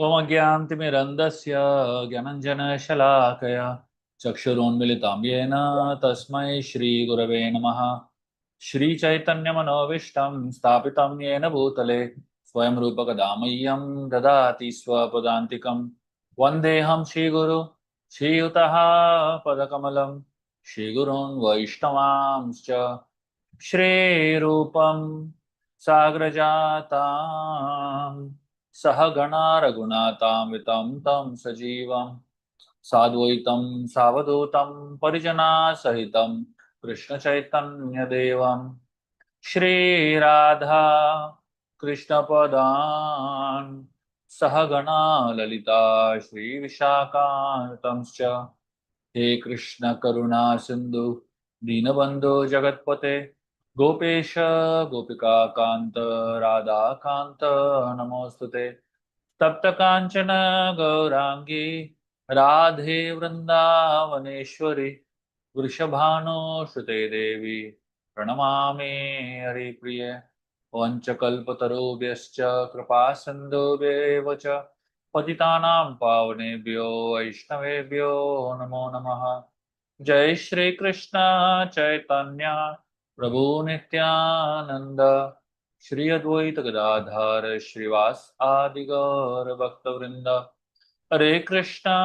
त्वमज्ञानतिमिरन्धस्य ज्ञानञ्जनशलाकया चक्षुरोन्मिलितं येन तस्मै श्रीगुरवे नमः। श्रीचैतन्यमनोभीष्टं स्थापितं येन भूतले स्वयं रूपकदामह्यं ददाति स्वपदान्तिकं। वन्देऽहं श्रीगुरु श्रीयुतः पदकमलं श्रीगुरून् वैष्णवांश्च श्रीरूपं साग्रजातां सहगणा रघुनाथान्वितं तं सजीवं साद्वैतं सावधूतं परिजनासहितं कृष्णचैतन्यदेवं श्रीराधा कृष्णपदान् सहगणा ललिता श्रीविशाखान्वितंश्च। हे कृष्ण करुणा सिंधु दीनबंधु जगतपते गोपेश गोपिका कांत राधा कांत नमोस्तुते। तप्त कांचन गौरांगी राधे वृंदावनेश्वरी वृषभानुसुते देवी प्रणमामि हरिप्रिये। वंशकल्पतरुभ्यश्च कृपा सिन्धुभ्येव च पतितानां पावनेभ्यो वैष्णवेभ्यो नमो नमः। जय श्री कृष्ण चैतन्य प्रभु नित्यानंद श्री अद्वैत गदाधर श्रीवास आदि गौर भक्तवृंद। हरे कृष्णा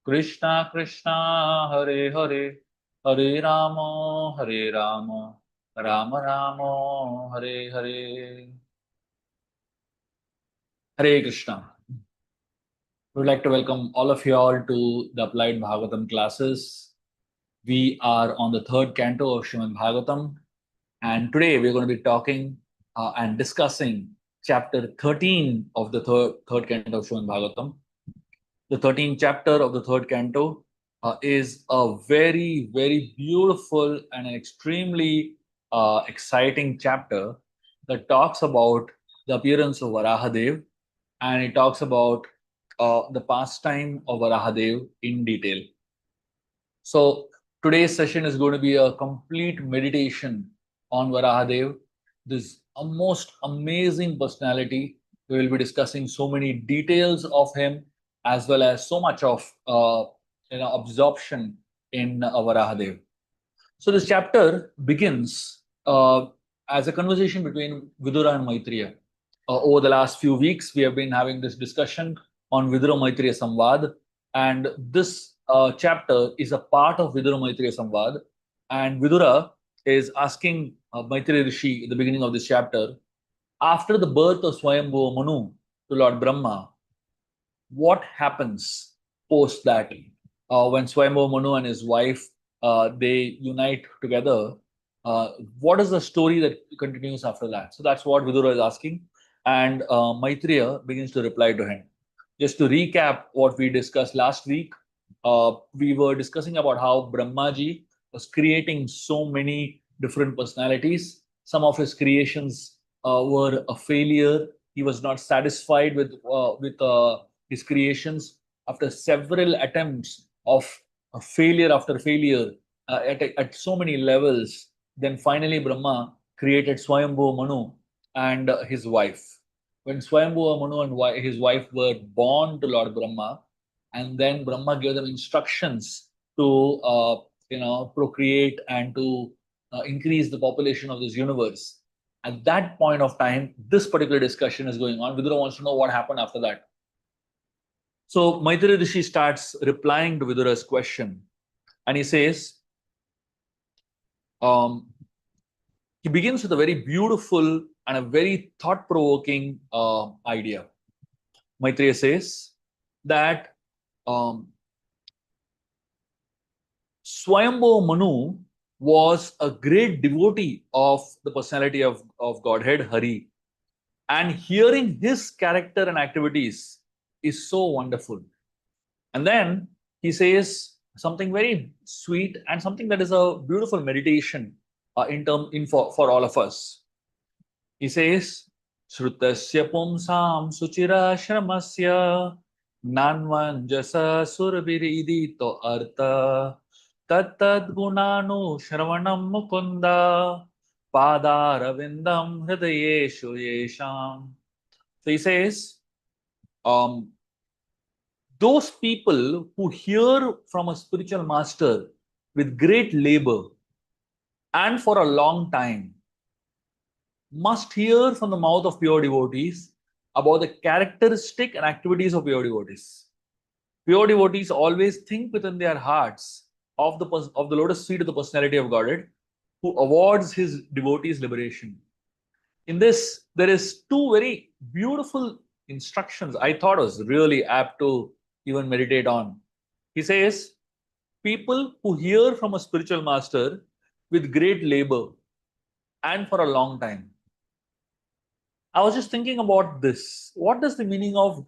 कृष्णा कृष्णा हरे हरे हरे राम राम राम हरे हरे। हरे Krishna. We would like to welcome all of you all to the Applied Bhagavatam classes. We are on the third canto of Srimad Bhagavatam, and today we're going to be talking and discussing chapter 13 of the third canto of Srimad Bhagavatam. The 13th chapter of the third canto is a very, very beautiful and an extremely exciting chapter that talks about the appearance of Varahadev, and it talks about the pastime of Varahadev in detail. So today's session is going to be a complete meditation on Varahadev, this most amazing personality. We will be discussing so many details of him as well as so much of absorption in Varahadev. So this chapter begins as a conversation between Vidura and Maitreya. Over the last few weeks, we have been having this discussion on Vidura Maitreya Samvad, and this chapter is a part of Vidura Maitreya Samvad. And Vidura is asking Maitreya Rishi at the beginning of this chapter, after the birth of Swayambhuva Manu to Lord Brahma, what happens post that? When Swayambhuva Manu and his wife they unite together, what is the story that continues after that? So that's what Vidura is asking, and Maitreya begins to reply to him. Just to recap what we discussed last week, we were discussing about how Brahmaji was creating so many different personalities. Some of his creations were a failure. He was not satisfied with his creations. After several attempts of failure after failure at so many levels, then finally Brahma created Swayambhuva Manu and his wife. When Swayambhuva Manu and his wife were born to Lord Brahma, and then Brahma gave them instructions to procreate and to increase the population of this universe. At that point of time, this particular discussion is going on. Vidura wants to know what happened after that. So Maitreya Rishi starts replying to Vidura's question, and he says, he begins with a very beautiful and a very thought-provoking idea. Maitreya says that Swayambhuva Manu was a great devotee of the personality of Godhead, Hari. And hearing his character and activities is so wonderful. And then he says something very sweet and something that is a beautiful meditation for all of us. He says, Shrutasya pumsam suchira shramasya nanvanjasa surviridito artha tattad gunanu shravanam mukunda padaravindam hridayeshu yesham. So he says those people who hear from a spiritual master with great labor and for a long time must hear from the mouth of pure devotees about the characteristic and activities of pure devotees. Pure devotees always think within their hearts of the lotus feet of the personality of Godhead, who awards his devotees liberation. In this, there is two very beautiful instructions I thought was really apt to even meditate on. He says, people who hear from a spiritual master with great labor and for a long time. I was just thinking about this. What does the meaning of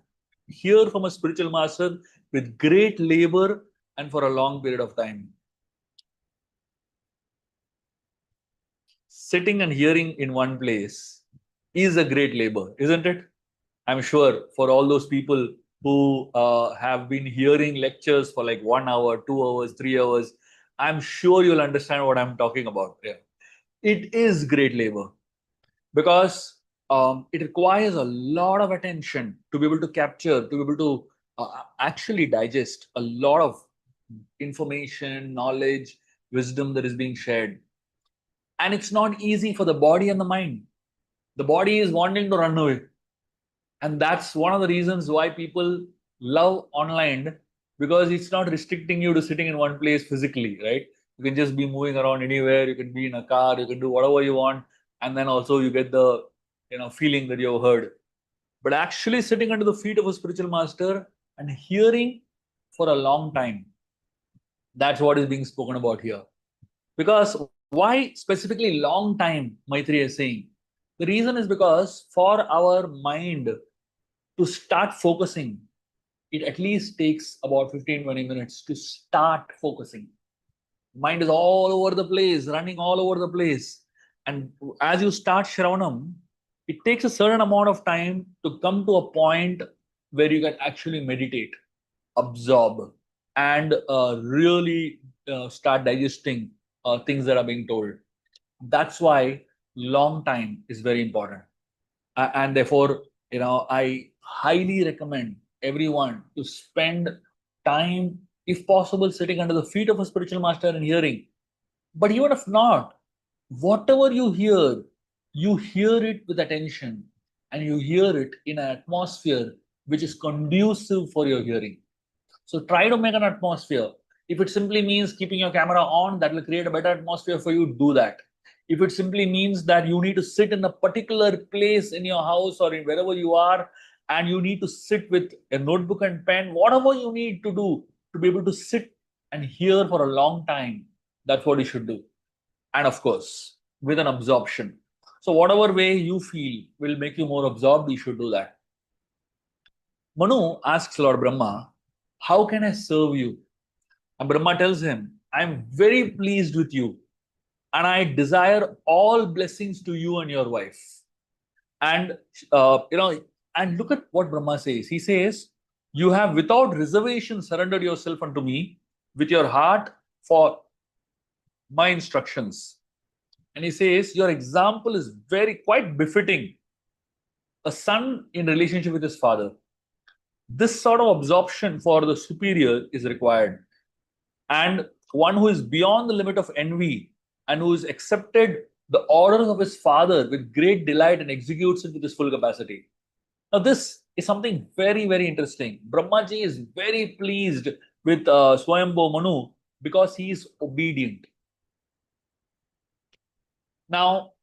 hear from a spiritual master with great labor and for a long period of time? Sitting and hearing in one place is a great labor, isn't it? I'm sure for all those people who have been hearing lectures for like 1 hour, 2 hours, 3 hours, I'm sure you'll understand what I'm talking about. Yeah. It is great labor because it requires a lot of attention to be able to capture, to be able to actually digest a lot of information, knowledge, wisdom that is being shared. And it's not easy for the body and the mind. The body is wanting to run away. And that's one of the reasons why people love online, because it's not restricting you to sitting in one place physically, right? You can just be moving around anywhere. You can be in a car. You can do whatever you want, and then also you get the feeling that you've heard. But actually sitting under the feet of a spiritual master and hearing for a long time, that's what is being spoken about here. Because why specifically long time, Maitreya is saying? The reason is because for our mind to start focusing, it at least takes about 15-20 minutes to start focusing. Mind is all over the place, running all over the place. And as you start Shravanam, it takes a certain amount of time to come to a point where you can actually meditate, absorb, and really start digesting things that are being told. That's why long time is very important. And therefore, I highly recommend everyone to spend time, if possible, sitting under the feet of a spiritual master and hearing. But even if not, whatever you hear it with attention, and you hear it in an atmosphere which is conducive for your hearing. So try to make an atmosphere. If it simply means keeping your camera on, that will create a better atmosphere for you, do that. If it simply means that you need to sit in a particular place in your house or in wherever you are, and you need to sit with a notebook and pen, whatever you need to do to be able to sit and hear for a long time, that's what you should do. And of course, with an absorption. So whatever way you feel will make you more absorbed, you should do that. Manu asks Lord Brahma, how can I serve you? And Brahma tells him, I am very pleased with you, and I desire all blessings to you and your wife. And and look at what Brahma says. He says, you have without reservation surrendered yourself unto me with your heart for my instructions. And he says, your example is quite befitting a son in relationship with his father. This sort of absorption for the superior is required. And one who is beyond the limit of envy and who has accepted the orders of his father with great delight and executes it with his full capacity. Now, this is something very, very interesting. Brahmaji is very pleased with Swayambhu Manu because he is obedient. Now,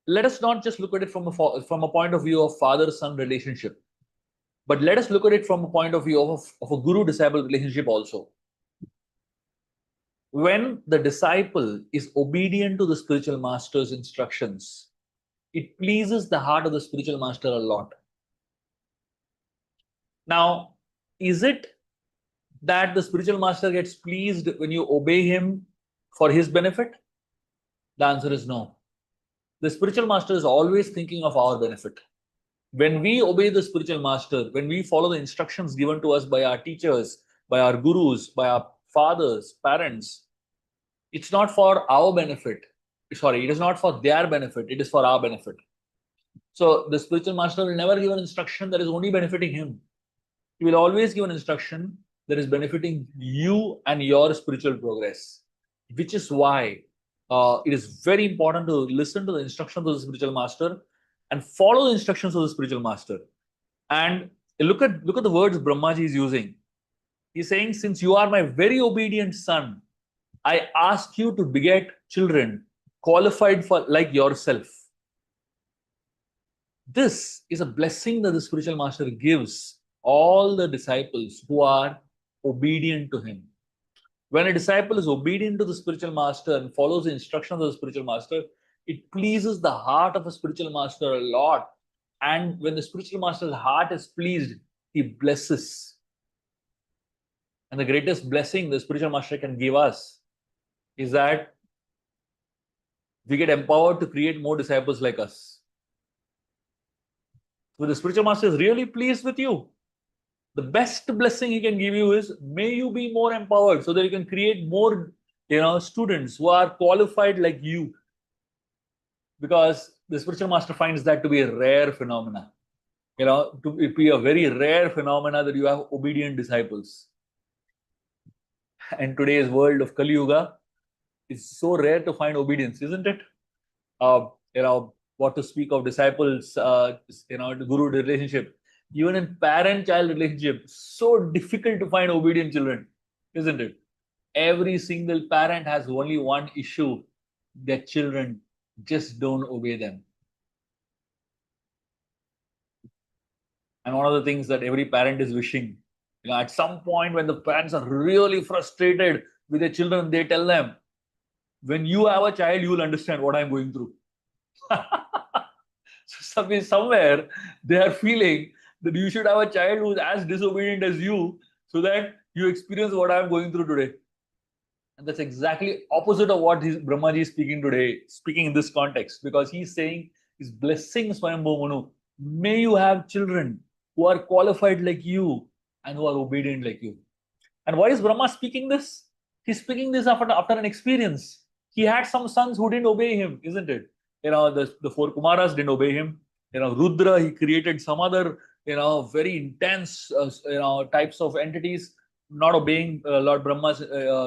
let us not just look at it from a point of view of father-son relationship, but let us look at it from a point of view of a guru-disciple relationship also. When the disciple is obedient to the spiritual master's instructions, it pleases the heart of the spiritual master a lot. Now, is it that the spiritual master gets pleased when you obey him for his benefit? The answer is no. The spiritual master is always thinking of our benefit. When we obey the spiritual master, when we follow the instructions given to us by our teachers, by our gurus, by our fathers, parents, it's not for our benefit. Sorry, it is not for their benefit, it is for our benefit. So the spiritual master will never give an instruction that is only benefiting him. He will always give an instruction that is benefiting you and your spiritual progress, which is why it is very important to listen to the instructions of the spiritual master and follow the instructions of the spiritual master. And look at the words Brahmaji is using. He's saying, since you are my very obedient son, I ask you to beget children qualified for like yourself. This is a blessing that the spiritual master gives all the disciples who are obedient to him. When a disciple is obedient to the spiritual master and follows the instructions of the spiritual master, it pleases the heart of a spiritual master a lot. And when the spiritual master's heart is pleased, he blesses. And the greatest blessing the spiritual master can give us is that we get empowered to create more disciples like us. So the spiritual master is really pleased with you. The best blessing he can give you is, may you be more empowered so that you can create more, students who are qualified like you. Because the spiritual master finds that to be a rare phenomena. To be a very rare phenomena that you have obedient disciples. And today's world of Kali Yuga, it's so rare to find obedience, isn't it? What to speak of disciples, the guru relationship. Even in parent-child relationship, so difficult to find obedient children, isn't it? Every single parent has only one issue: their children just don't obey them. And one of the things that every parent is wishing, at some point when the parents are really frustrated with their children, they tell them, when you have a child, you will understand what I'm going through. So somewhere they are feeling that you should have a child who is as disobedient as you, so that you experience what I'm going through today. And that's exactly opposite of what Brahmaji is speaking today, speaking in this context, because he's saying, he's blessing Swayambhu Manu. May you have children who are qualified like you and who are obedient like you. And why is Brahma speaking this? He's speaking this after an experience. He had some sons who didn't obey him, isn't it? The four Kumaras didn't obey him. Rudra, he created some other, very intense, types of entities not obeying Lord Brahma's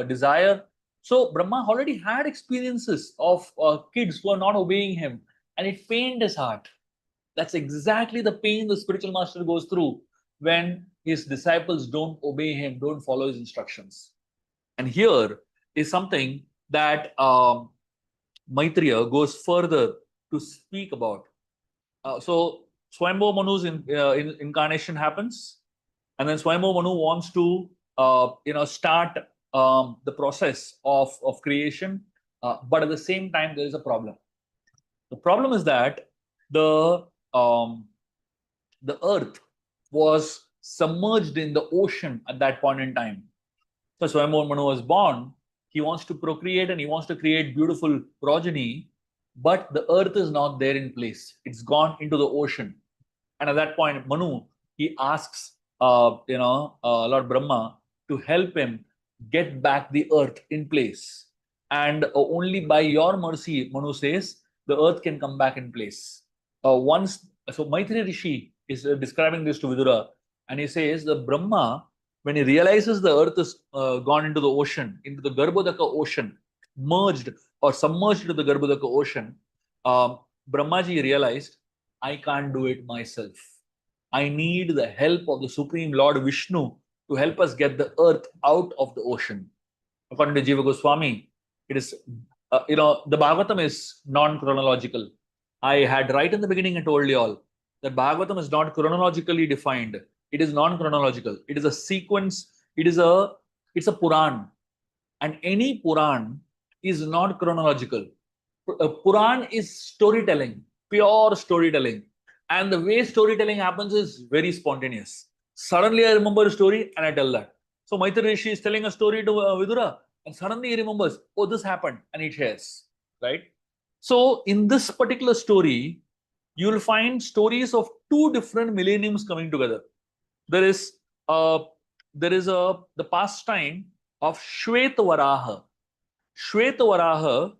desire. So Brahma already had experiences of kids who are not obeying him, and it pained his heart. That's exactly the pain the spiritual master goes through when his disciples don't obey him, don't follow his instructions. And here is something that Maitreya goes further to speak about. So Swayambhu Manu's incarnation happens, and then Swayambhu Manu wants to start the process of creation, but at the same time there is a problem. The problem is that the earth was submerged in the ocean at that point in time. So Swayambhu Manu was born. He wants to procreate and he wants to create beautiful progeny, but the earth is not there in place. It's gone into the ocean. And at that point, Manu, he asks, Lord Brahma to help him get back the earth in place. And only by your mercy, Manu says, the earth can come back in place. So Maitreya Rishi is describing this to Vidura, and he says the Brahma, when he realizes the earth is gone into the ocean, into the Garbhodaka ocean, merged or submerged into the Garbhodaka ocean, Brahmaji realized, I can't do it myself. I need the help of the Supreme Lord Vishnu to help us get the earth out of the ocean. According to Jiva Goswami, it is, the Bhagavatam is non-chronological. I had right in the beginning, I told you all that Bhagavatam is not chronologically defined. It is non-chronological. It is a sequence. It's a Puran. And any Puran is not chronological. Puran is storytelling, pure storytelling. And the way storytelling happens is very spontaneous. Suddenly I remember a story and I tell that. So Maitreya Rishi is telling a story to Vidura, and suddenly he remembers, oh, this happened, and he shares, right? So in this particular story, you will find stories of two different millenniums coming together. There is the pastime of Shvetavaraha. Shvetavaraha,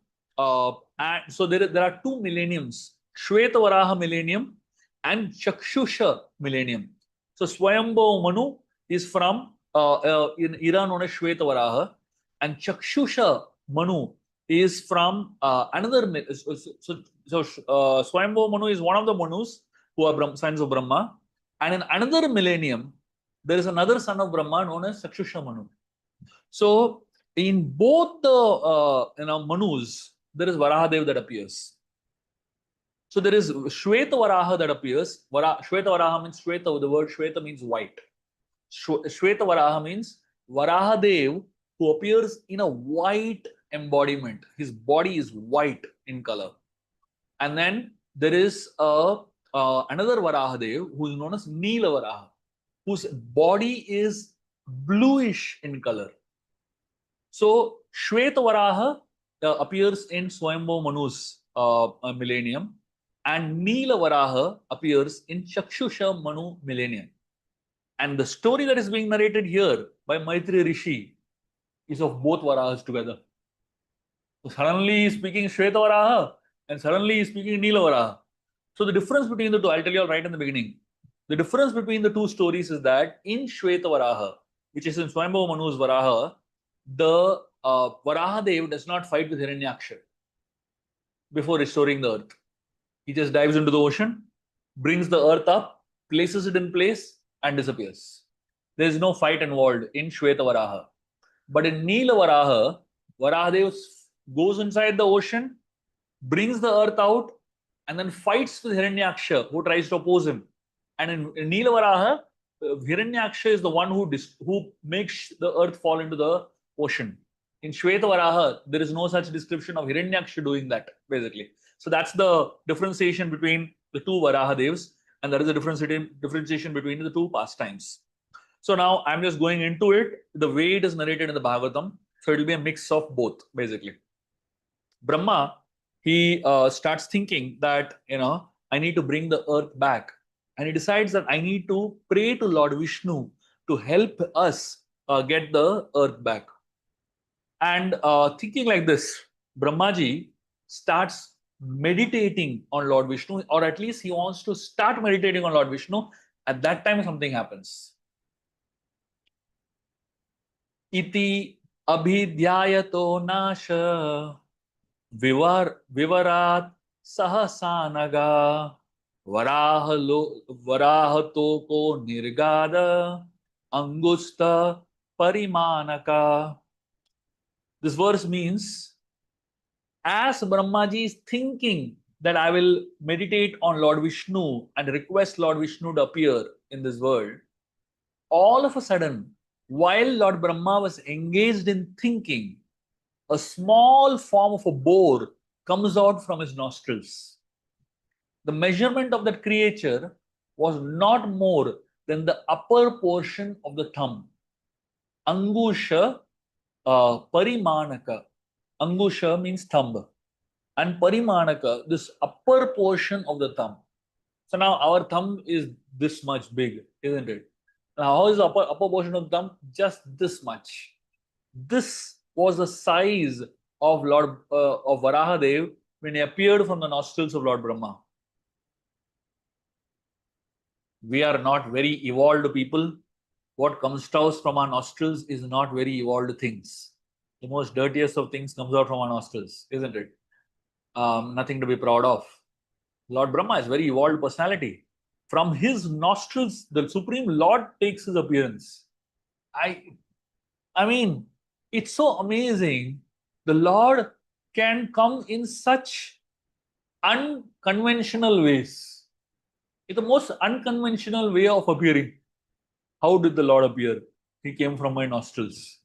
and so there are two millenniums, Shvetavaraha millennium and Chakshusha millennium. So Swayambhu Manu is from in era known as Shweta Varaha, and Chakshusha Manu is from another. Swayambhu Manu is one of the Manus who are sons of Brahma, and in another millennium, there is another son of Brahma known as Chakshusha Manu. So in both the Manus, there is Varahadev that appears. So there is Shweta Varaha that appears. Shweta Varaha means Shweta. The word Shweta means white. Shweta Varaha means Varahadev who appears in a white embodiment. His body is white in color. And then there is another Varahadev who is known as Nila Varaha, whose body is bluish in color. So Shweta Varaha appears in Swayambhu Manu's millennium, and Nila Varaha appears in Chakshusha Manu millennium. And the story that is being narrated here by Maitreya Rishi is of both Varahas together. So suddenly he's speaking Shweta Varaha and suddenly he's speaking Nila Varaha. So the difference between the two, I'll tell you all right in the beginning. The difference between the two stories is that in Shweta Varaha, which is in Swayambhu Manu's Varaha, the Varahadev does not fight with Hiranyaksha before restoring the earth. He just dives into the ocean, brings the earth up, places it in place, and disappears. There is no fight involved in Shweta Varaha. But in Nila Varaha, Varahadev goes inside the ocean, brings the earth out, and then fights with Hiranyaksha, who tries to oppose him. And in Nila Varaha, Hiranyaksha is the one who makes the earth fall into the ocean. In Shweta Varaha, there is no such description of Hiranyaksha doing that, basically. So that's the differentiation between the two Varahadevs, and that is the differentiation between the two pastimes. So now I'm just going into it the way it is narrated in the Bhagavatam. So it will be a mix of both, basically. Brahma, he starts thinking that, I need to bring the earth back. And he decides that I need to pray to Lord Vishnu to help us get the earth back. And thinking like this, Brahmaji starts meditating on Lord Vishnu, or at least he wants to start meditating on Lord Vishnu. At that time, something happens. Iti abhidhyayato nasha vivarat sahasanaga varahato ko nirgada angusta parimanaka. This verse means, as Brahmaji is thinking that I will meditate on Lord Vishnu and request Lord Vishnu to appear in this world, all of a sudden, while Lord Brahma was engaged in thinking, a small form of a boar comes out from his nostrils. The measurement of that creature was not more than the upper portion of the thumb. Angusha Parimanaka. Angusha means thumb. And Parimanaka, this upper portion of the thumb. So now our thumb is this much big, isn't it? Now how is the upper portion of the thumb? Just this much. This was the size of Varahadev when he appeared from the nostrils of Lord Brahma. We are not very evolved people. What comes out from our nostrils is not very evolved things. The most dirtiest of things comes out from our nostrils, isn't it? Nothing to be proud of. Lord Brahma is very evolved personality. From his nostrils, the Supreme Lord takes his appearance. I mean, it's so amazing. The Lord can come in such unconventional ways. It's the most unconventional way of appearing. How did the Lord appear? He came from my nostrils.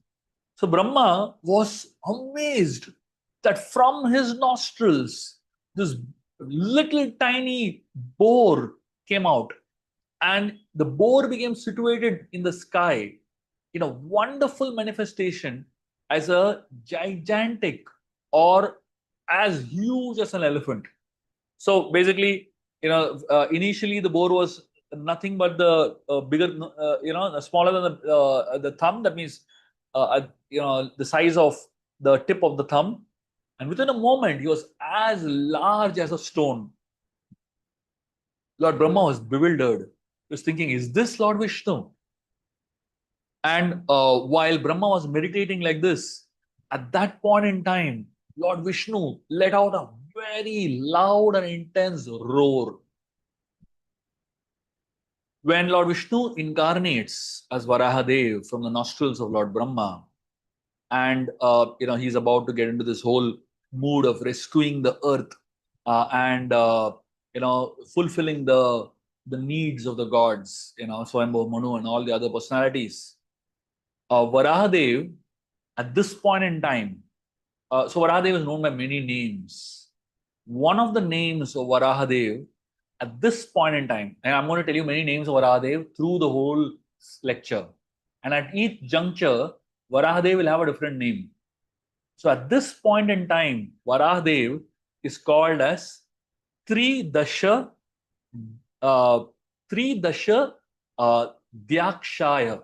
So Brahma was amazed that from his nostrils, this little tiny boar came out. And the boar became situated in the sky in a wonderful manifestation as a gigantic or as huge as an elephant. So basically, initially the boar was nothing but the bigger, smaller than the thumb. That means, the size of the tip of the thumb. And within a moment, he was as large as a stone. Lord Brahma was bewildered. He was thinking, is this Lord Vishnu? And while Brahma was meditating like this, at that point in time, Lord Vishnu let out a very loud and intense roar. When Lord Vishnu incarnates as Varahadev from the nostrils of Lord Brahma, and he's about to get into this whole mood of rescuing the earth and fulfilling the needs of the gods, Swayambhu Manu and all the other personalities. Varahadev at this point in time, so Varahadev is known by many names. One of the names of Varahadev at this point in time, and I'm going to tell you many names of Varahadev through the whole lecture, and at each juncture, Varahadev will have a different name. So at this point in time, Varahadev is called as Tridasha Dyakshaya.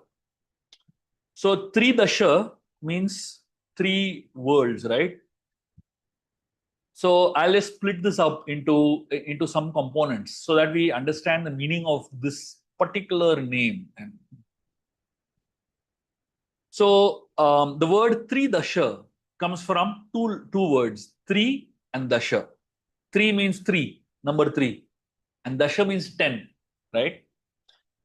So Tridasha means three worlds, right? So I'll just split this up into some components so that we understand the meaning of this particular name. So the word Tridasha comes from two words, Tri and Dasha. Tri means three, number three, and Dasha means 10, right?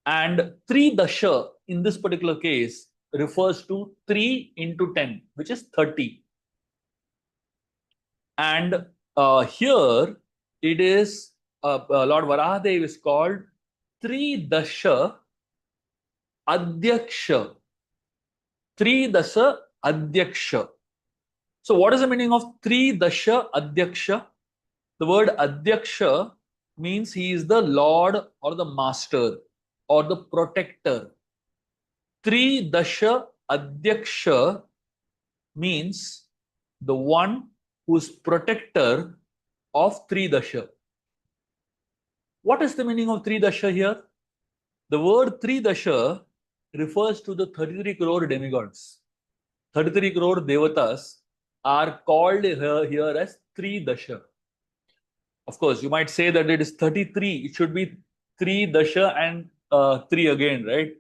And Tridasha in this particular case refers to 3 into 10, which is 30. And here it is, Lord Varahadev is called Tridasha Adhyaksha. Tridasha Adhyaksha. So what is the meaning of Tridasha Adhyaksha? The word Adhyaksha means he is the Lord or the Master or the Protector. Tridasha Adhyaksha means the one who is protector of Tridasha. What is the meaning of Tridasha here? The word Tridasha refers to the 33 crore demigods. 33 crore devatas are called here as Tridasha. Of course, you might say that it is 33. It should be 3 dasha and 3 again, right?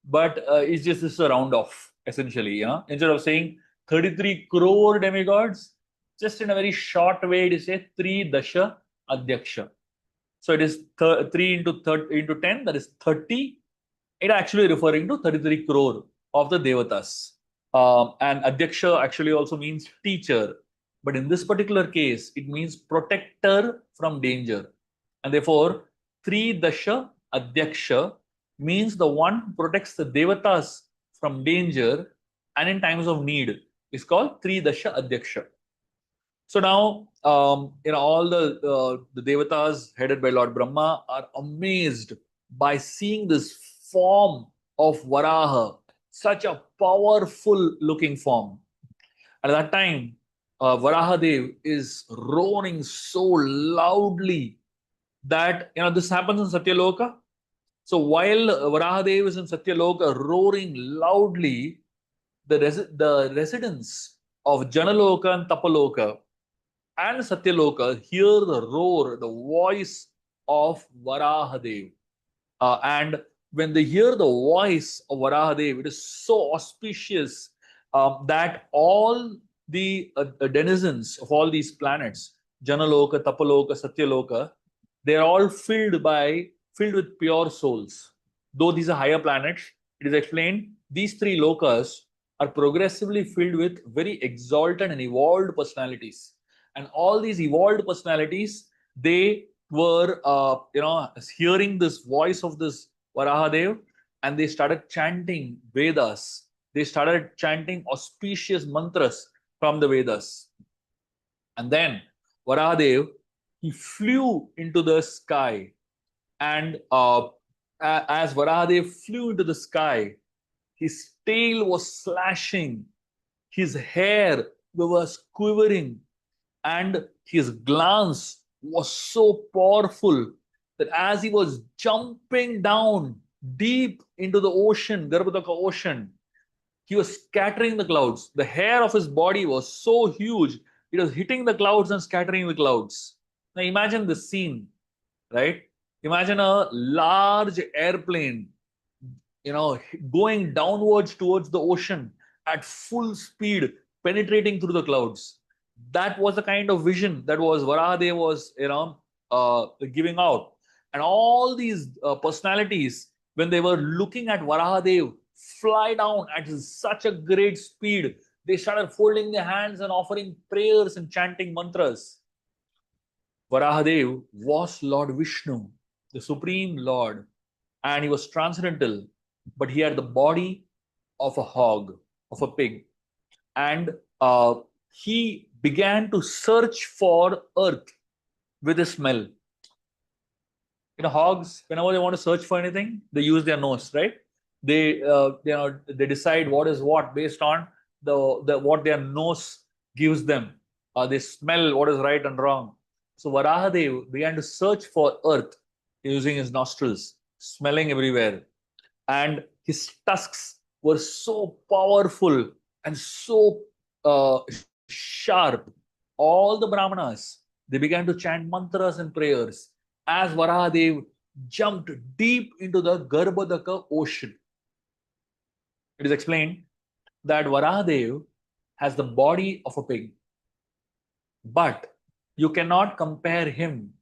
But it's just this a round off, essentially. Instead of saying 33 crore demigods, just in a very short way, it is say 3 dasha adhyaksha. So it is 3 into 10, that is 30. It actually referring to 33 crore of the devatas. And adhyaksha actually also means teacher. But in this particular case, it means protector from danger. And therefore, Tridasha Adhyaksha means the one who protects the devatas from danger and in times of need is called Tridasha Adhyaksha. So now, all the devatas headed by Lord Brahma are amazed by seeing this form of Varaha, such a powerful looking form. At that time, Varahadev is roaring so loudly that this happens in Satyaloka. So while Varahadev is in Satyaloka roaring loudly, the residents of Janaloka and Tapaloka and Satyaloka hear the roar, the voice of Varahadev. And when they hear the voice of Varahadev, it is so auspicious that all the denizens of all these planets, Janaloka, Tapaloka, Satyaloka, they are all filled with pure souls. Though these are higher planets, it is explained these three lokas are progressively filled with very exalted and evolved personalities. And all these evolved personalities, they were, hearing this voice of this Varahadev, and they started chanting Vedas. They started chanting auspicious mantras from the Vedas. And then Varahadev, he flew into the sky. And as Varahadev flew into the sky, his tail was slashing, his hair was quivering, and his glance was so powerful that as he was jumping down deep into the ocean, Garbhodaka ocean, he was scattering the clouds. The hair of his body was so huge, it was hitting the clouds and scattering the clouds. Now imagine the scene, right? Imagine a large airplane, going downwards towards the ocean at full speed, penetrating through the clouds. That was the kind of vision that was Varahadev was, giving out. And all these personalities, when they were looking at Varahadev fly down at such a great speed, they started folding their hands and offering prayers and chanting mantras. Varahadev was Lord Vishnu, the Supreme Lord, and he was transcendental, but he had the body of a hog, of a pig. And he began to search for earth with his smell. Hogs, whenever they want to search for anything, they use their nose, right? They they decide what is what based on the what their nose gives them. They smell what is right and wrong. So Varahadev began to search for earth using his nostrils, smelling everywhere. And his tusks were so powerful and so sharp. All the Brahmanas, they began to chant mantras and prayers as Varahadev jumped deep into the Garbhadaka ocean. It is explained that Varahadev has the body of a pig, but you cannot compare him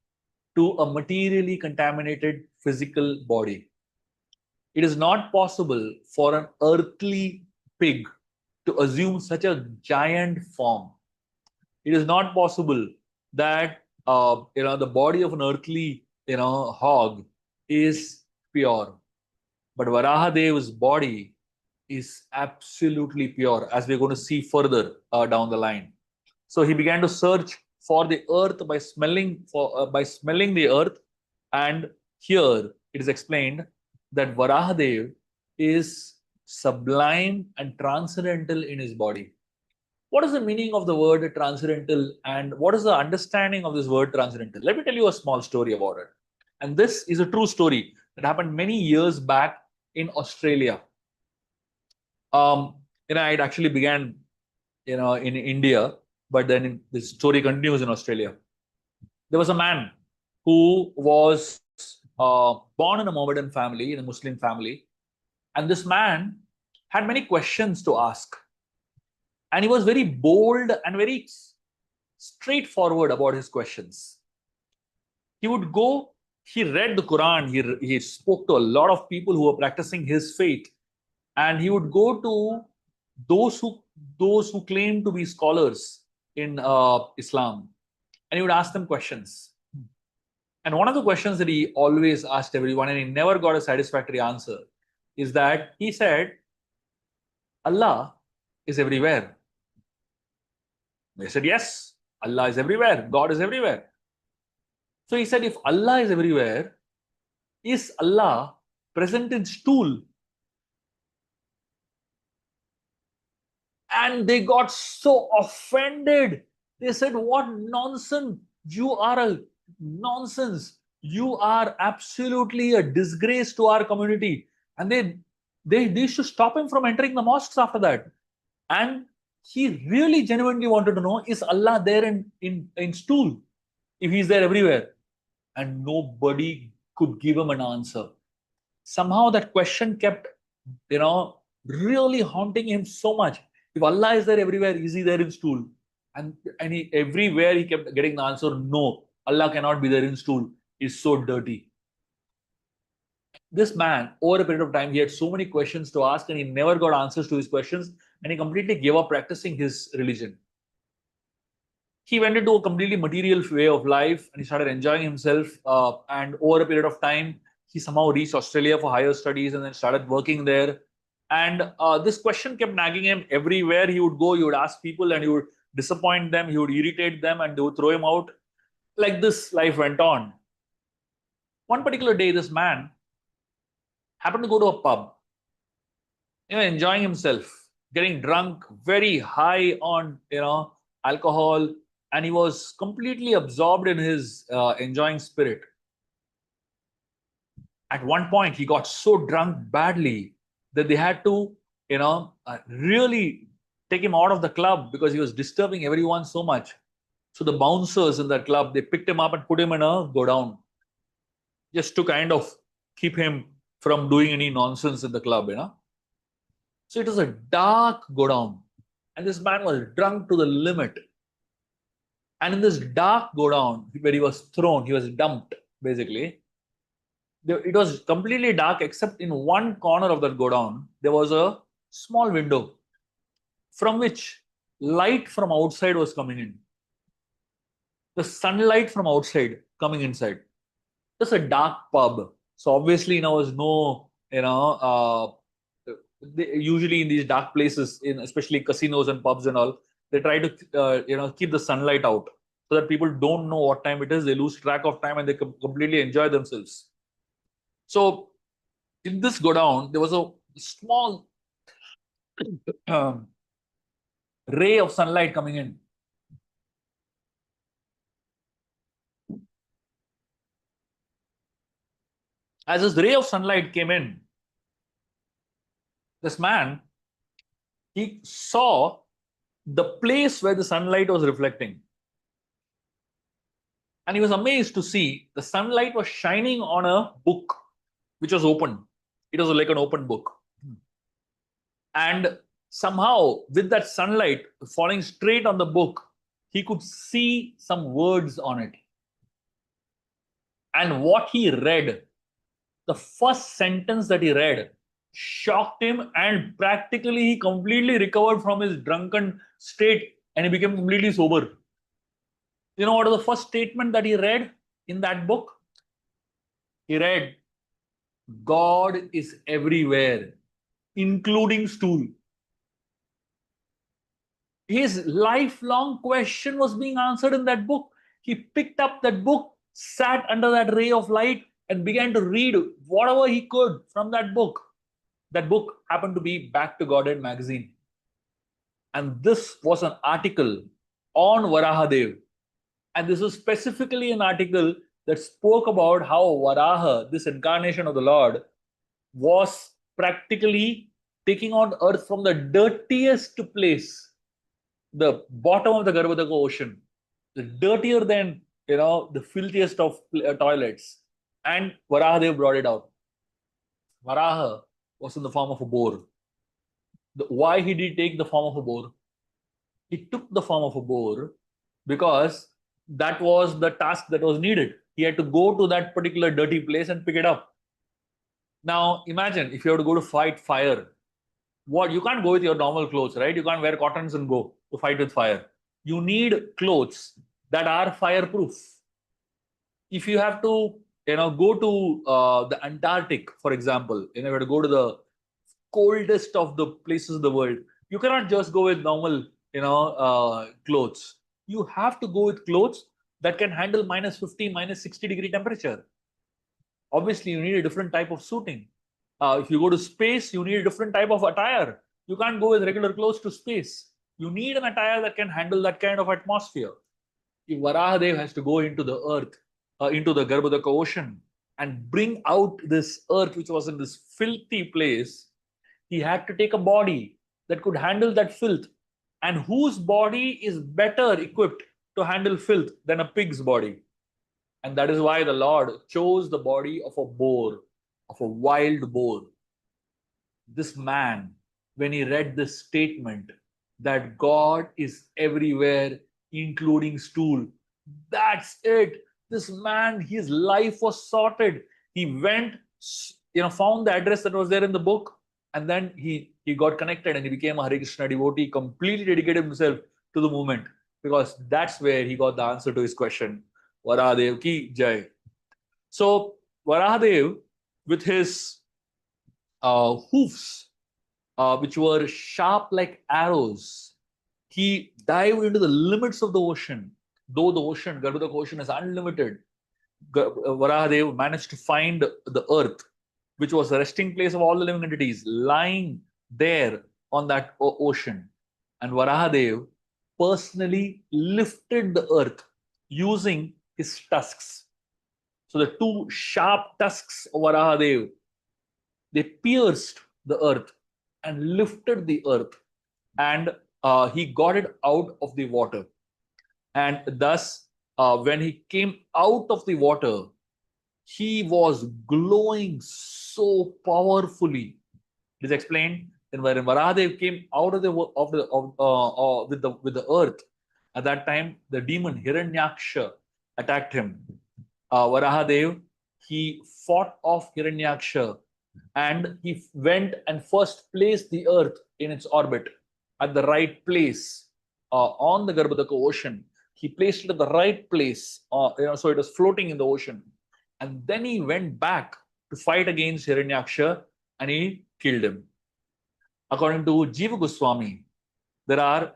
to a materially contaminated physical body. It is not possible for an earthly pig to assume such a giant form. It is not possible that the body of an earthly hog is pure, but Varahadev's body is absolutely pure, as we're going to see further down the line. So he began to search for the earth by smelling the earth, and here it is explained that Varahadev is sublime and transcendental in his body. What is the meaning of the word transcendental, and what is the understanding of this word transcendental? Let me tell you a small story about it. And this is a true story that happened many years back in Australia. It actually began, in India, but then the story continues in Australia. There was a man who was born in a Mohammedan family, in a Muslim family, and this man had many questions to ask. And he was very bold and very straightforward about his questions. He would go, he read the Quran, he spoke to a lot of people who were practicing his faith, and he would go to those who claim to be scholars in Islam, and he would ask them questions. And one of the questions that he always asked everyone, and he never got a satisfactory answer, is that he said, Allah is everywhere. They said, yes, Allah is everywhere. God is everywhere. So he said, if Allah is everywhere, is Allah present in stool? And they got so offended. They said, what nonsense. You are a nonsense. You are absolutely a disgrace to our community. And they should stop him from entering the mosques after that. And he really genuinely wanted to know, is Allah there in stool? If he's there everywhere? And nobody could give him an answer. Somehow that question kept, really haunting him so much. If Allah is there everywhere, is he there in stool? And everywhere he kept getting the answer, no, Allah cannot be there in stool. He's so dirty. This man, over a period of time, he had so many questions to ask and he never got answers to his questions, and he completely gave up practicing his religion. He went into a completely material way of life and he started enjoying himself. And over a period of time, he somehow reached Australia for higher studies and then started working there. And this question kept nagging him. Everywhere he would go, he would ask people and he would disappoint them, he would irritate them, and they would throw him out. Like this, life went on. One particular day, this man happened to go to a pub, enjoying himself, getting drunk, very high on, alcohol, and he was completely absorbed in his enjoying spirit. At one point, he got so drunk badly that they had to, really take him out of the club because he was disturbing everyone so much. So the bouncers in that club, they picked him up and put him in a go down, just to kind of keep him from doing any nonsense in the club, So it was a dark go down, and this man was drunk to the limit. And in this dark go down, where he was thrown, he was dumped, basically. It was completely dark except in one corner of that go down, there was a small window from which light from outside was coming in. The sunlight from outside coming inside. Just a dark pub. So obviously, there was no, usually in these dark places, in especially casinos and pubs and all, they try to, keep the sunlight out so that people don't know what time it is. They lose track of time and they completely enjoy themselves. So in this go down, there was a small ray of sunlight coming in. As this ray of sunlight came in, this man, he saw the place where the sunlight was reflecting. And he was amazed to see the sunlight was shining on a book which was open. It was like an open book. And somehow, with that sunlight falling straight on the book, he could see some words on it. And what he read, the first sentence that he read, shocked him, and practically he completely recovered from his drunken state and he became completely sober. You know what was the first statement that he read in that book? He read, God is everywhere, including stool. His lifelong question was being answered in that book. He picked up that book, sat under that ray of light, and began to read whatever he could from that book. That book happened to be Back to Godhead magazine. And this was an article on Varahadev. And this was specifically an article that spoke about how Varaha, this incarnation of the Lord, was practically taking on earth from the dirtiest place, the bottom of the Garbhodaka ocean, the dirtier than, the filthiest of toilets. And Varahadev brought it out. Varaha was in the form of a boar. Why did he take the form of a boar? He took the form of a boar because that was the task that was needed. He had to go to that particular dirty place and pick it up. Now, imagine if you have to go to fight fire. What, you can't go with your normal clothes, right? You can't wear cottons and go to fight with fire. You need clothes that are fireproof. If you have to, go to the Antarctic, for example, you have to go to the coldest of the places in the world. You cannot just go with normal, clothes. You have to go with clothes that can handle minus 50, minus 60-degree temperature. Obviously, you need a different type of suiting. If you go to space, you need a different type of attire. You can't go with regular clothes to space. You need an attire that can handle that kind of atmosphere. If Varahadev has to go into the earth, into the Garbhodaka ocean, and bring out this earth which was in this filthy place, he had to take a body that could handle that filth. And whose body is better equipped to handle filth than a pig's body? And that is why the Lord chose the body of a boar, of a wild boar. This man, when he read this statement that God is everywhere, including stool, that's it. This man, his life was sorted. He went, found the address that was there in the book, and then he got connected and he became a Hare Krishna devotee, completely dedicated himself to the movement, because that's where he got the answer to his question. Varahadev ki jai. So Varahadev, with his hoofs, which were sharp like arrows, he dived into the limits of the ocean. Though the ocean, Garbhodaka ocean, is unlimited, Varahadev managed to find the earth, which was the resting place of all the living entities, lying there on that ocean. And Varahadev personally lifted the earth using his tusks. So the two sharp tusks of Varahadev, they pierced the earth and lifted the earth, and he got it out of the water. And thus, when he came out of the water, he was glowing so powerfully. It is explained that when Varahadev came out of with the earth, at that time the demon Hiranyaksha attacked him. Varahadev, he fought off Hiranyaksha, and he went and first placed the earth in its orbit at the right place on the Garbhodaka ocean. He placed it at the right place, so it was floating in the ocean. And then he went back to fight against Hiranyaksha and he killed him. According to Jiva Goswami, there are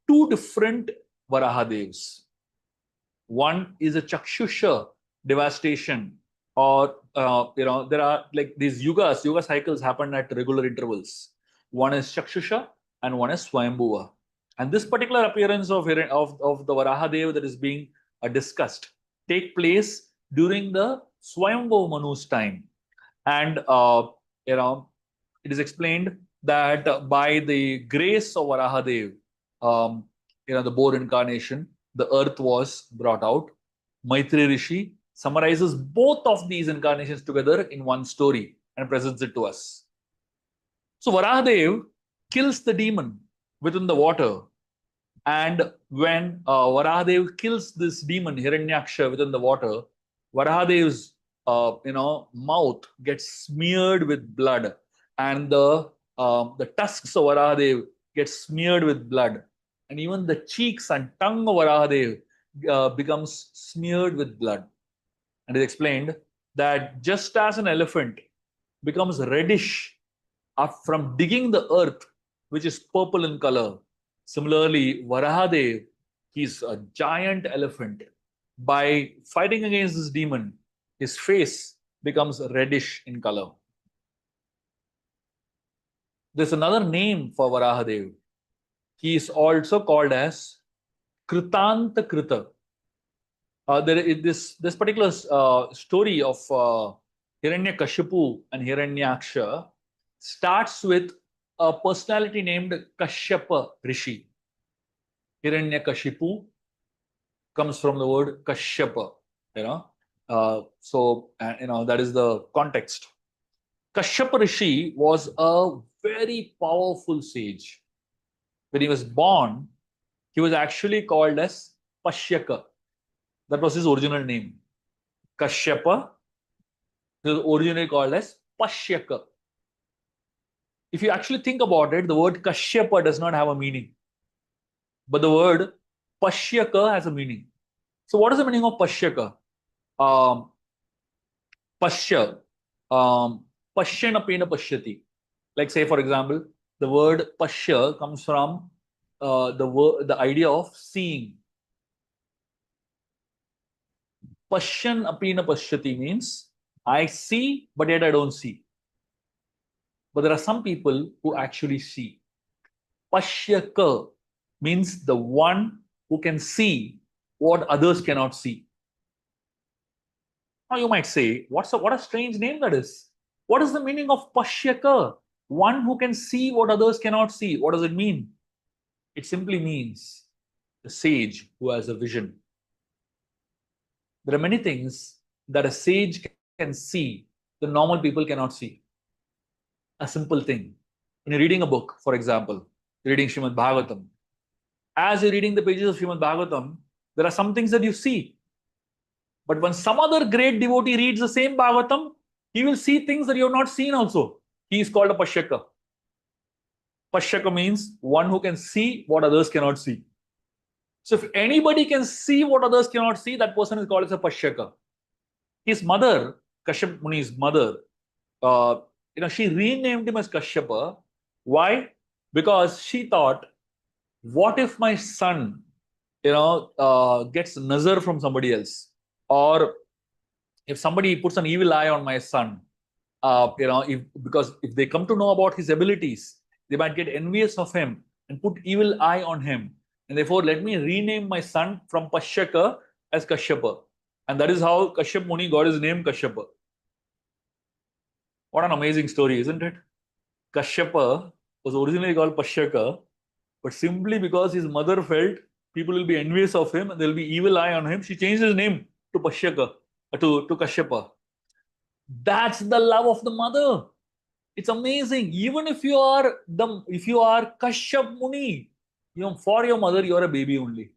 two different Varahadevs. One is a Chakshusha devastation, or there are like these yuga cycles happen at regular intervals. One is Chakshusha and one is Swayambhuva. And this particular appearance of the Varahadeva that is being discussed take place during the Swayambhuva Manu's time. And it is explained that by the grace of Varahadev, the boar incarnation, the earth was brought out. Maitreya Rishi summarizes both of these incarnations together in one story and presents it to us. So Varahadev kills the demon within the water. And when Varahadev kills this demon, Hiranyaksha, within the water, Varahadev's mouth gets smeared with blood, and the tusks of Varahadev get smeared with blood, and even the cheeks and tongue of Varahadev becomes smeared with blood. And it is explained that just as an elephant becomes reddish from digging the earth, which is purple in color, similarly, Varahadev, he's a giant elephant. By fighting against this demon, his face becomes reddish in color. There's another name for Varahadev. He is also called as Kritanta Krita. There is this particular story of Hiranyakashipu and Hiranyaksha starts with a personality named Kashyapa Rishi. Hiranyakashipu comes from the word Kashyapa, that is the context. Kashyapa Rishi was a very powerful sage. When he was born, he was actually called as Pashyaka. That was his original name. Kashyapa, he was originally called as Pashyaka. If you actually think about it, the word Kashyapa does not have a meaning. But the word Pashyaka has a meaning. So what is the meaning of Pashyaka? Pashya. Pashyanapena pashyati. Like say, for example, the word Pashya comes from the idea of seeing. Pashyan apena pashyati means I see, but yet I don't see. But there are some people who actually see. Pashyaka means the one who can see what others cannot see. Now you might say, what a strange name that is. What is the meaning of Pashyaka? One who can see what others cannot see. What does it mean? It simply means the sage who has a vision. There are many things that a sage can see the normal people cannot see. A simple thing. When you're reading a book, for example, you're reading Srimad Bhagavatam. As you're reading the pages of Srimad Bhagavatam, there are some things that you see. But when some other great devotee reads the same Bhagavatam, he will see things that you have not seen also. He is called a Pashyaka. Pashyaka means one who can see what others cannot see. So if anybody can see what others cannot see, that person is called as a Pashyaka. His mother, Kashyapa Muni's mother, she renamed him as Kashyapa. Why? Because she thought, what if my son, gets nazar from somebody else? Or if somebody puts an evil eye on my son, because if they come to know about his abilities, they might get envious of him and put evil eye on him. And therefore, let me rename my son from Pashyaka as Kashyapa. And that is how Kashyapa Muni got his name Kashyapa. What an amazing story, isn't it? Kashyapa was originally called Pashyaka, but simply because his mother felt people will be envious of him and there will be evil eye on him, she changed his name to Pashyaka, to Kashyapa. That's the love of the mother. It's amazing. Even if you are Kashyapa Muni, for your mother, you're a baby only.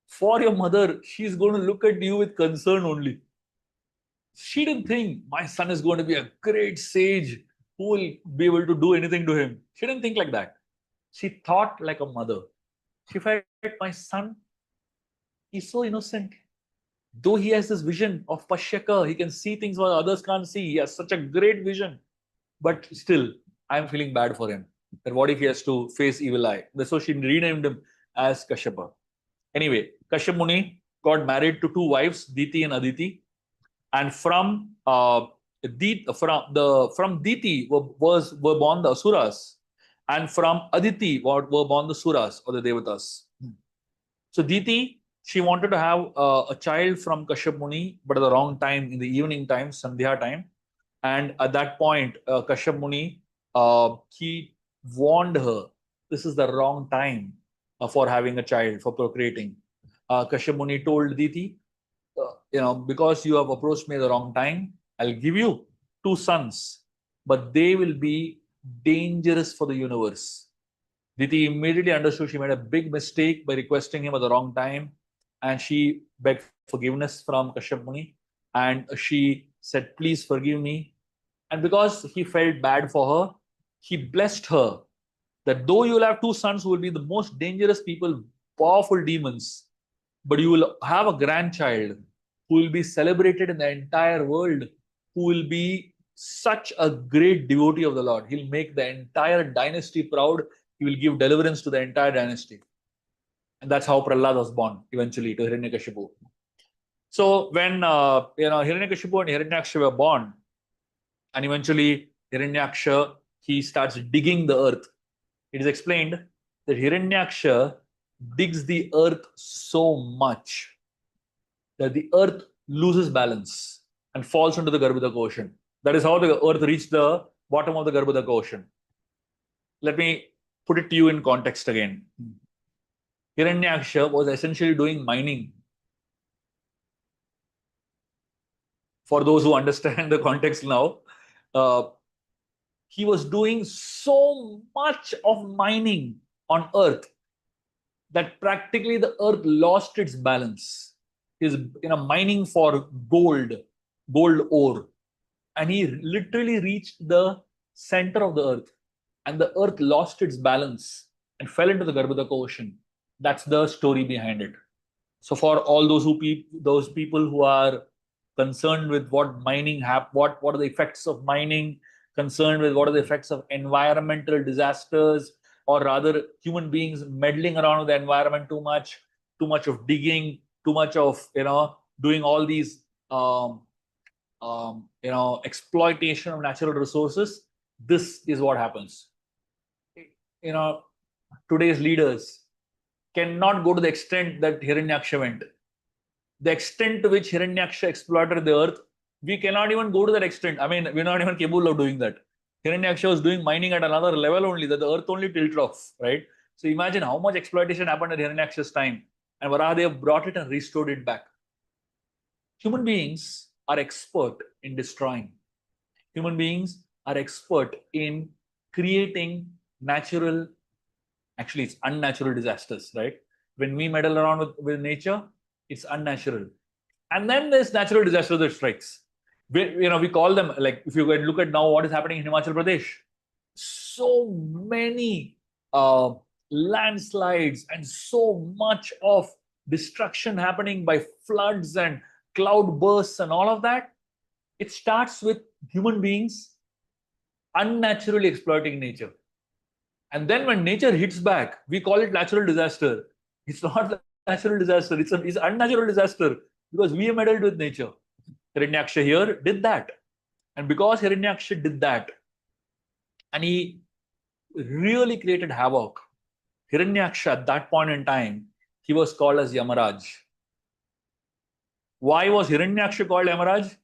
For your mother, she's going to look at you with concern only. She didn't think my son is going to be a great sage who will be able to do anything to him. She didn't think like that. She thought like a mother. She felt my son is so innocent. Though he has this vision of Pashyaka, he can see things what others can't see. He has such a great vision. But still, I'm feeling bad for him. That what if he has to face evil eye? So she renamed him as Kashyapa. Anyway, Kashyapa Muni got married to two wives, Diti and Aditi. And from Diti were born the Asuras, and from Aditi were born the Suras or the Devatas. So Diti, she wanted to have a child from Kashyapa Muni, but at the wrong time, in the evening time, Sandhya time. And at that point, Kashyapa Muni, he warned her, this is the wrong time for having a child, for procreating. Kashyapa Muni told Diti, because you have approached me at the wrong time, I'll give you two sons, but they will be dangerous for the universe. Diti immediately understood she made a big mistake by requesting him at the wrong time, and she begged forgiveness from Kashyapa Muni, and she said, please forgive me. And because he felt bad for her, he blessed her that though you will have two sons who will be the most dangerous people, powerful demons, but you will have a grandchild who will be celebrated in the entire world, who will be such a great devotee of the Lord. He'll make the entire dynasty proud. He will give deliverance to the entire dynasty. And that's how Prahlad was born eventually to Hiranyakashipu. So when Hiranyakashipu and Hiranyaksha were born, and eventually Hiranyaksha, he starts digging the earth. It is explained that Hiranyaksha digs the earth so much that the earth loses balance and falls into the Garbhodaka ocean. That is how the earth reached the bottom of the Garbhodaka ocean. Let me put it to you in context again. Hiranyaksha was essentially doing mining. For those who understand the context now, he was doing so much of mining on earth that practically the earth lost its balance. He's mining for gold ore, and he literally reached the center of the earth, and the earth lost its balance and fell into the Garbhodaka ocean. That's the story behind it. So for all those people who are concerned with what mining what are the effects of mining, concerned with what are the effects of environmental disasters, or rather human beings meddling around with the environment too much of digging, too much of doing all these exploitation of natural resources. This is what happens. Today's leaders cannot go to the extent that Hiranyaksha went. The extent to which Hiranyaksha exploited the earth, we cannot even go to that extent. I mean, we're not even capable of doing that. Hiranyaksha was doing mining at another level only, that the earth only tilted off, right? So imagine how much exploitation happened at Hiranyaksha's time, and Varahadev brought it and restored it back. Human beings are expert in destroying. Human beings are expert in creating actually it's unnatural disasters, right? When we meddle around with nature, it's unnatural. And then there's natural disaster that strikes. We call them, like, if you look at now what is happening in Himachal Pradesh, so many landslides and so much of destruction happening by floods and cloud bursts and all of that. It starts with human beings unnaturally exploiting nature. And then when nature hits back, we call it natural disaster. It's not natural disaster, it's unnatural disaster, because we meddled with nature. Hiranyaksha here did that. And because Hiranyaksha did that, and he really created havoc, Hiranyaksha at that point in time, he was called as Yamaraj. Why was Hiranyaksha called Yamaraj?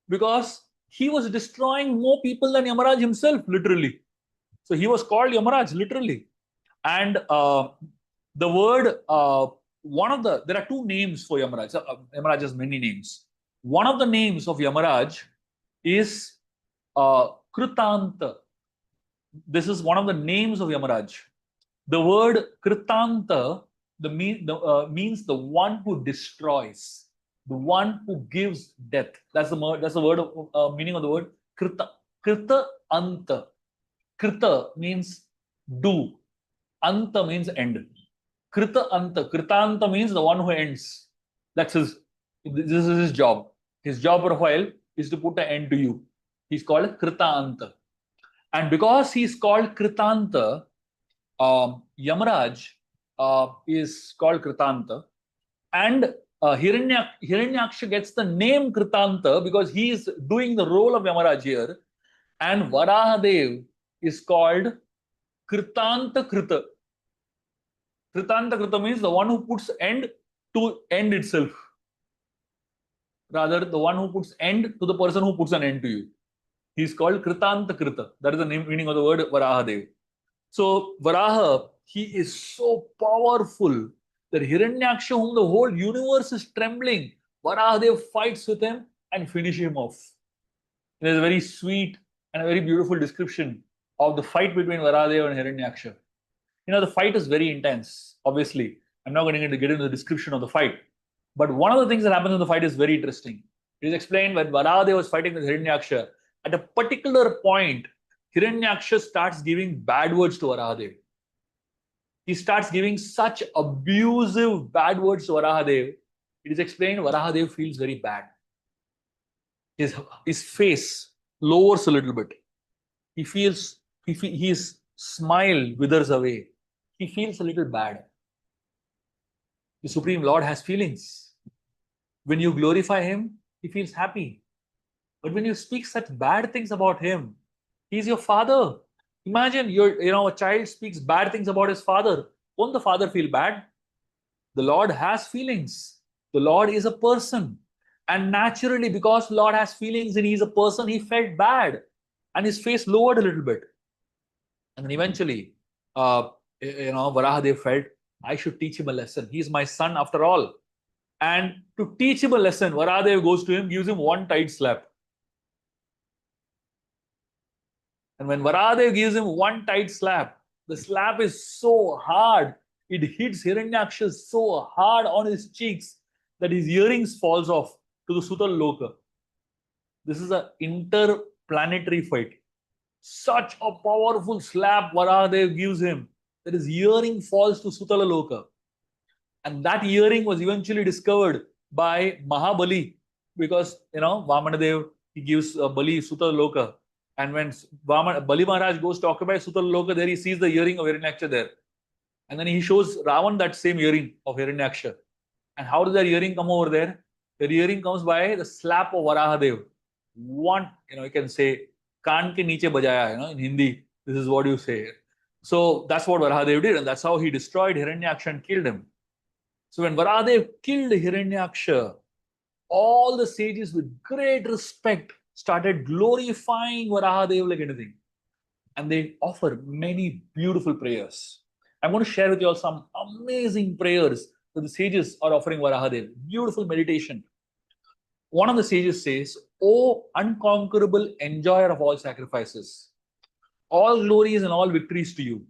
Because he was destroying more people than Yamaraj himself, literally. So he was called Yamaraj, literally. And the word, there are two names for Yamaraj. Yamaraj has many names. One of the names of Yamaraj is Kritanta. This is one of the names of Yamaraj. The word Kritanta means the one who destroys, the one who gives death. That's the word of, meaning of the word Krita. Krita Anta. Krita means do. Anta means end. Krita Anta. Kritanta means the one who ends. That's his. This is his job. His job profile is to put an end to you. He's called Krita Anta. And because he's called Kritanta, Yamaraj is called Kritanta, and Hiranyaksha gets the name Kritanta because he is doing the role of Yamaraj here, and Varahadev is called Kritanta Krita. Kritanta Krita means the one who puts end to end itself, rather the one who puts end to the person who puts an end to you. He's called Kritanta Krita. That is the meaning of the word Varahadev. So Varaha, he is so powerful that Hiranyaksha, whom the whole universe is trembling, Varahadev fights with him and finishes him off. There's a very sweet and a very beautiful description of the fight between Varahadev and Hiranyaksha. You know, the fight is very intense, obviously. I'm not going to get into the description of the fight. But one of the things that happens in the fight is very interesting. It is explained when Varahadev was fighting with Hiranyaksha, at a particular point, Hiranyaksha starts giving bad words to Varahadev. He starts giving such abusive bad words to Varahadev. It is explained Varahadev feels very bad. His face lowers a little bit. He feels his smile withers away. He feels a little bad. The Supreme Lord has feelings. When you glorify him, he feels happy. But when you speak such bad things about him, he's your father. Imagine a child speaks bad things about his father. Won't the father feel bad? The Lord has feelings. The Lord is a person. And naturally, because Lord has feelings and he's a person, he felt bad. And his face lowered a little bit. And then eventually, Varahadev felt, I should teach him a lesson. He's my son after all. And to teach him a lesson, Varahadev goes to him, gives him one tight slap. And when Varahadev gives him one tight slap, the slap is so hard, it hits Hiranyaksha so hard on his cheeks that his earrings falls off to the Sutal Loka. This is an interplanetary fight. Such a powerful slap Varahadev gives him that his earring falls to Sutala Loka. And that earring was eventually discovered by Mahabali because, Vamanadev, he gives Bali Sutala Loka. And when Bali Maharaj goes to occupy Sutala Loka, there he sees the earring of Hiranyaksha there. And then he shows Ravan that same earring of Hiranyaksha. And how does that earring come over there? The earring comes by the slap of Varahadev. One, you can say, Kaan ke niche bajaya, in Hindi, this is what you say. So that's what Varahadev did, and that's how he destroyed Hiranyaksha and killed him. So when Varahadev killed Hiranyaksha, all the sages with great respect started glorifying Varahadev like anything. And they offer many beautiful prayers. I'm going to share with you all some amazing prayers that the sages are offering Varahadev. Beautiful meditation. One of the sages says, O unconquerable enjoyer of all sacrifices, all glories and all victories to you.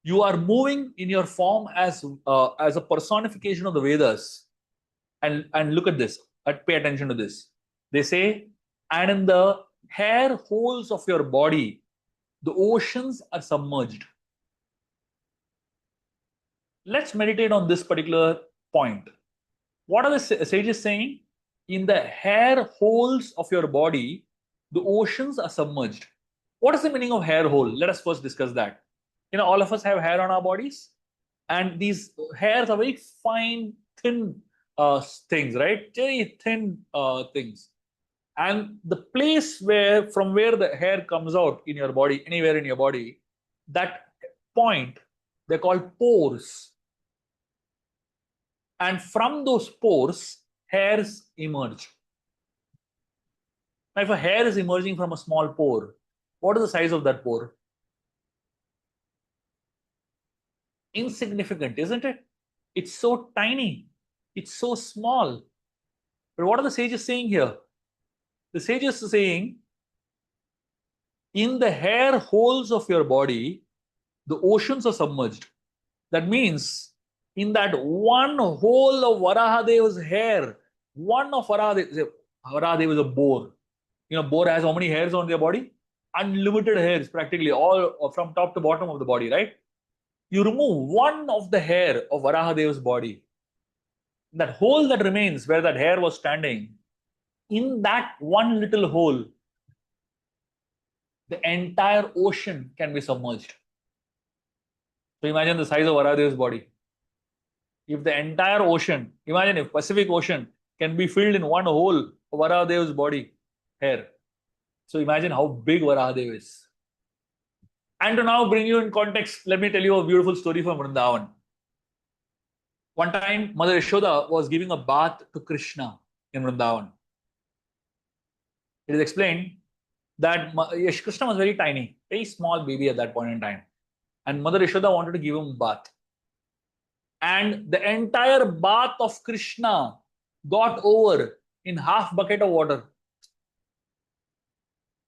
You are moving in your form as a personification of the Vedas. And look at this, pay attention to this. They say, and in the hair holes of your body, the oceans are submerged. Let's meditate on this particular point. What are the sages saying? In the hair holes of your body, the oceans are submerged. What is the meaning of hair hole? Let us first discuss that. All of us have hair on our bodies, and these hairs are very fine, thin things, right? Very thin things. And the place from where the hair comes out in your body, anywhere in your body, that point, they're called pores. And from those pores, hairs emerge. Now, if a hair is emerging from a small pore, what is the size of that pore? Insignificant, isn't it? It's so tiny. It's so small. But what are the sages saying here? The sages are saying, in the hair holes of your body, the oceans are submerged. That means, in that one hole of Varahadeva's hair, one of Varahadev is a boar. Boar has how many hairs on their body? Unlimited hairs, practically all from top to bottom of the body, right? You remove one of the hair of Varahadeva's body, that hole that remains where that hair was standing, in that one little hole, the entire ocean can be submerged. So imagine the size of Varahadeva's body. If the entire ocean, imagine if Pacific Ocean can be filled in one hole of Varahadeva's body, hair. So imagine how big Varahadev is. And to now bring you in context, let me tell you a beautiful story from Vrindavan. One time, Mother Yashoda was giving a bath to Krishna in Vrindavan. It is explained that Krishna was very tiny, very small baby at that point in time. And Mother Yashoda wanted to give him a bath. And the entire bath of Krishna got over in half bucket of water.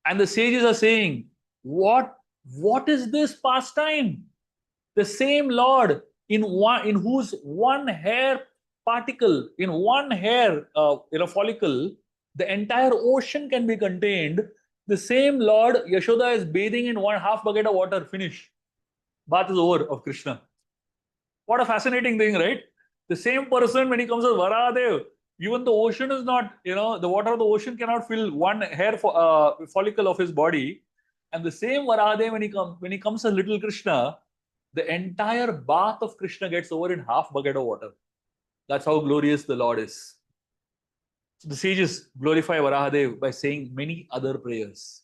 And the sages are saying, what is this pastime? The same Lord in whose one hair particle, in one hair follicle, the entire ocean can be contained. The same Lord, Yashoda is bathing in one half bucket of water. Finish. Bath is over of Krishna. What a fascinating thing, right? The same person, when he comes as Varahadev, even the ocean is not, the water of the ocean cannot fill one hair follicle of his body. And the same Varahadev, when he comes as little Krishna, the entire bath of Krishna gets over in half bucket of water. That's how glorious the Lord is. So the sages glorify Varahadev by saying many other prayers.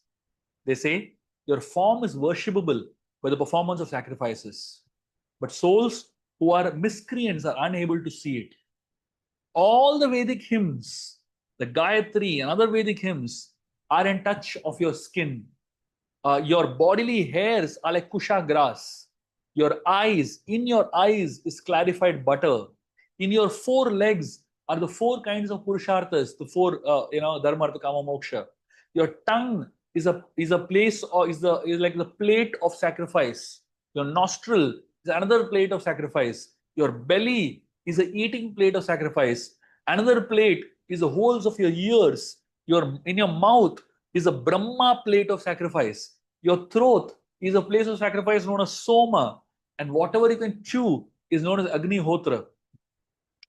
They say, your form is worshipable by the performance of sacrifices. But souls who are miscreants are unable to see it. All the Vedic hymns, the Gayatri and other Vedic hymns, are in touch of your skin. Your bodily hairs are like kusha grass. Your eyes, in your eyes is clarified butter. In your four legs are the four kinds of purusharthas, the four, dharma, artha, kama, moksha. Your tongue is a place, or is like the plate of sacrifice. Your nostril is another plate of sacrifice. Your belly is an eating plate of sacrifice. Another plate is the holes of your ears. In your mouth is a Brahma plate of sacrifice. Your throat is a place of sacrifice known as Soma. And whatever you can chew is known as Agnihotra.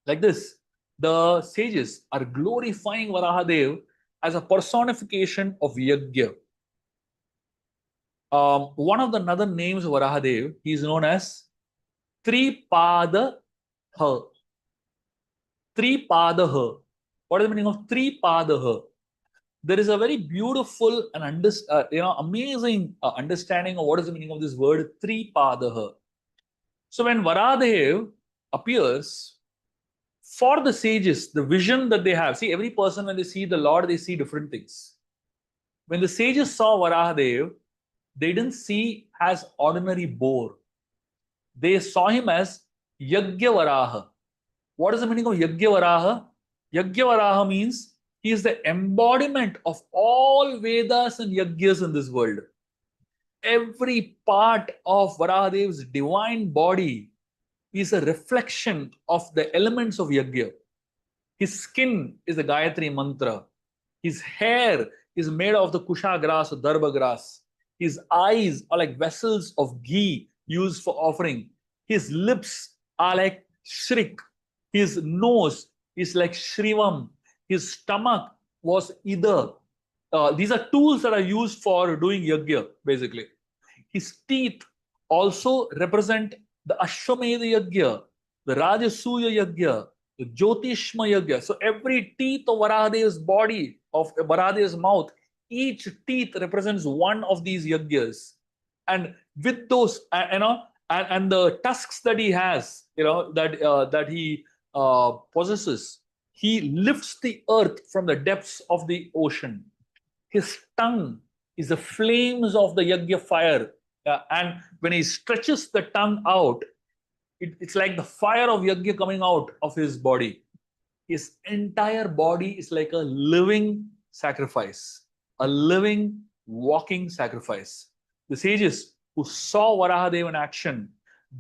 Like this, the sages are glorifying Varahadev as a personification of Yajna. One of the other names of Varahadev, he is known as Tripadaha. Tripadaha. What is the meaning of Tripadaha? There is a very beautiful and amazing understanding of what is the meaning of this word Tripadaha. So when Varahadev appears, for the sages, the vision that they have, see, every person when they see the Lord, they see different things. When the sages saw Varahadev, they didn't see as ordinary boar. They saw him as Yajna Varaha. What is the meaning of Yajna Varaha? Yajna Varaha means he is the embodiment of all Vedas and Yajnas in this world. Every part of Varahadev's divine body is a reflection of the elements of Yajna. His skin is the Gayatri mantra. His hair is made of the kusha grass or darbha grass. His eyes are like vessels of ghee used for offering. His lips are like shrik. His nose is like shrivam. His stomach was either. These are tools that are used for doing yajna, basically. His teeth also represent the Ashwamedha yajna, the Rajasuya yajna, the Jyotishma yajna. So every teeth of Varahadev's body, of Varahadev's mouth, each teeth represents one of these yajnas. And with those, and the tusks that he has, that he possesses, he lifts the earth from the depths of the ocean. His tongue is the flames of the yajna fire. And when he stretches the tongue out, it's like the fire of yajna coming out of his body. his entire body is like a living sacrifice, a living, walking sacrifice. The sages who saw Varahadev in action,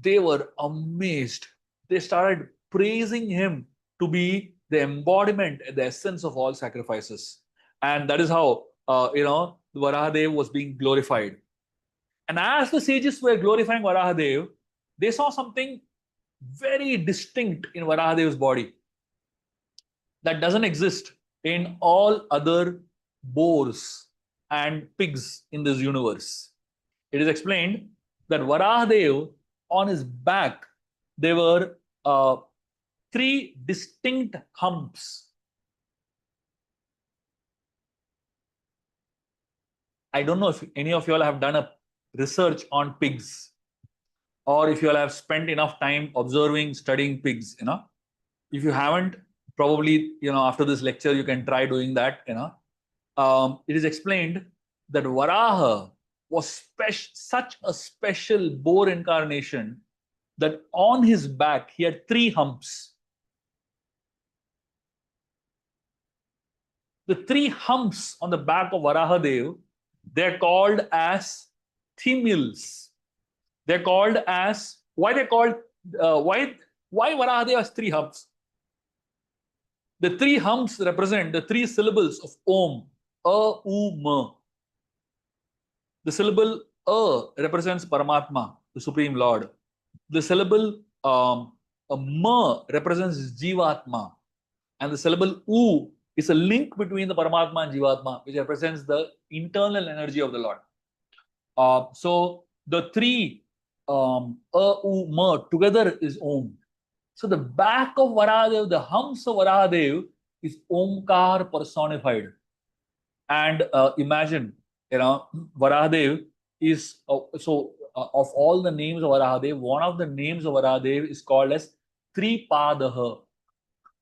they were amazed. They started praising him to be the embodiment, the essence of all sacrifices. And that is how, Varahadev was being glorified. And as the sages were glorifying Varahadev, they saw something very distinct in Varahadev's body that doesn't exist in all other boars and pigs in this universe. It is explained that Varahadev, on his back, there were three distinct humps. I don't know if any of you all have done a research on pigs, or if you all have spent enough time observing, studying pigs. If you haven't, probably after this lecture you can try doing that. It is explained that Varaha was such a special boar incarnation that on his back he had three humps. The three humps on the back of Varahadev, they're called as thimils. They're called as, why Varahadev has three humps? The three humps represent the three syllables of Om, A, U, Ma. The syllable A represents Paramatma, the Supreme Lord. The syllable Ma represents Jivatma. And the syllable U is a link between the Paramatma and Jivatma, which represents the internal energy of the Lord. So the three A, U, Ma together is Om. So the back of Varahadev, the humps of Varahadev is Omkar personified. And imagine, Varahadev is, of all the names of Varahadev, one of the names of Varahadev is called as Tripadaha.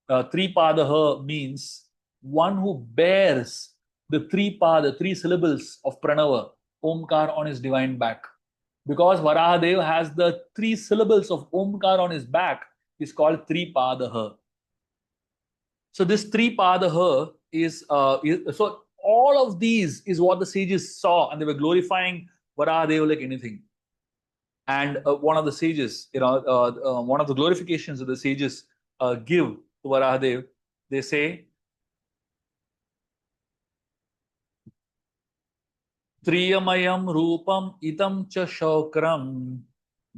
Tripadaha means one who bears the three syllables of Pranava, Omkar, on his divine back. Because Varahadev has the three syllables of Omkar on his back, is called Tripadaha. So this Tripadaha is so all of these is what the sages saw, and they were glorifying Varahadev like anything. And one of the sages, one of the glorifications that the sages give to Varahadev, they say, Triyamayam Rupam Itam Cha Shokram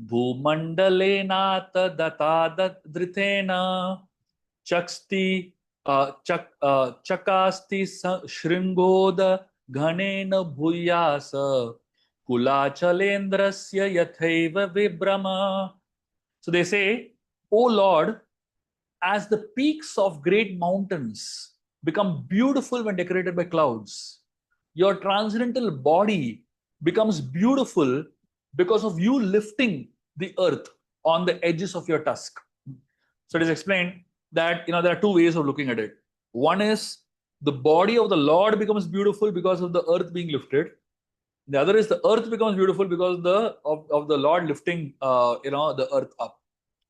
Bhumandale Nata Data Dritena Chaksti Chakasti Shringoda Ghanena Bhuyasa Kulachalendrasya Yathaiva Vibrama. So they say, O Lord, as the peaks of great mountains become beautiful when decorated by clouds, your transcendental body becomes beautiful because of you lifting the earth on the edges of your tusk. So it is explained that there are two ways of looking at it. One is the body of the Lord becomes beautiful because of the earth being lifted. The other is the earth becomes beautiful because of the Lord lifting the earth up.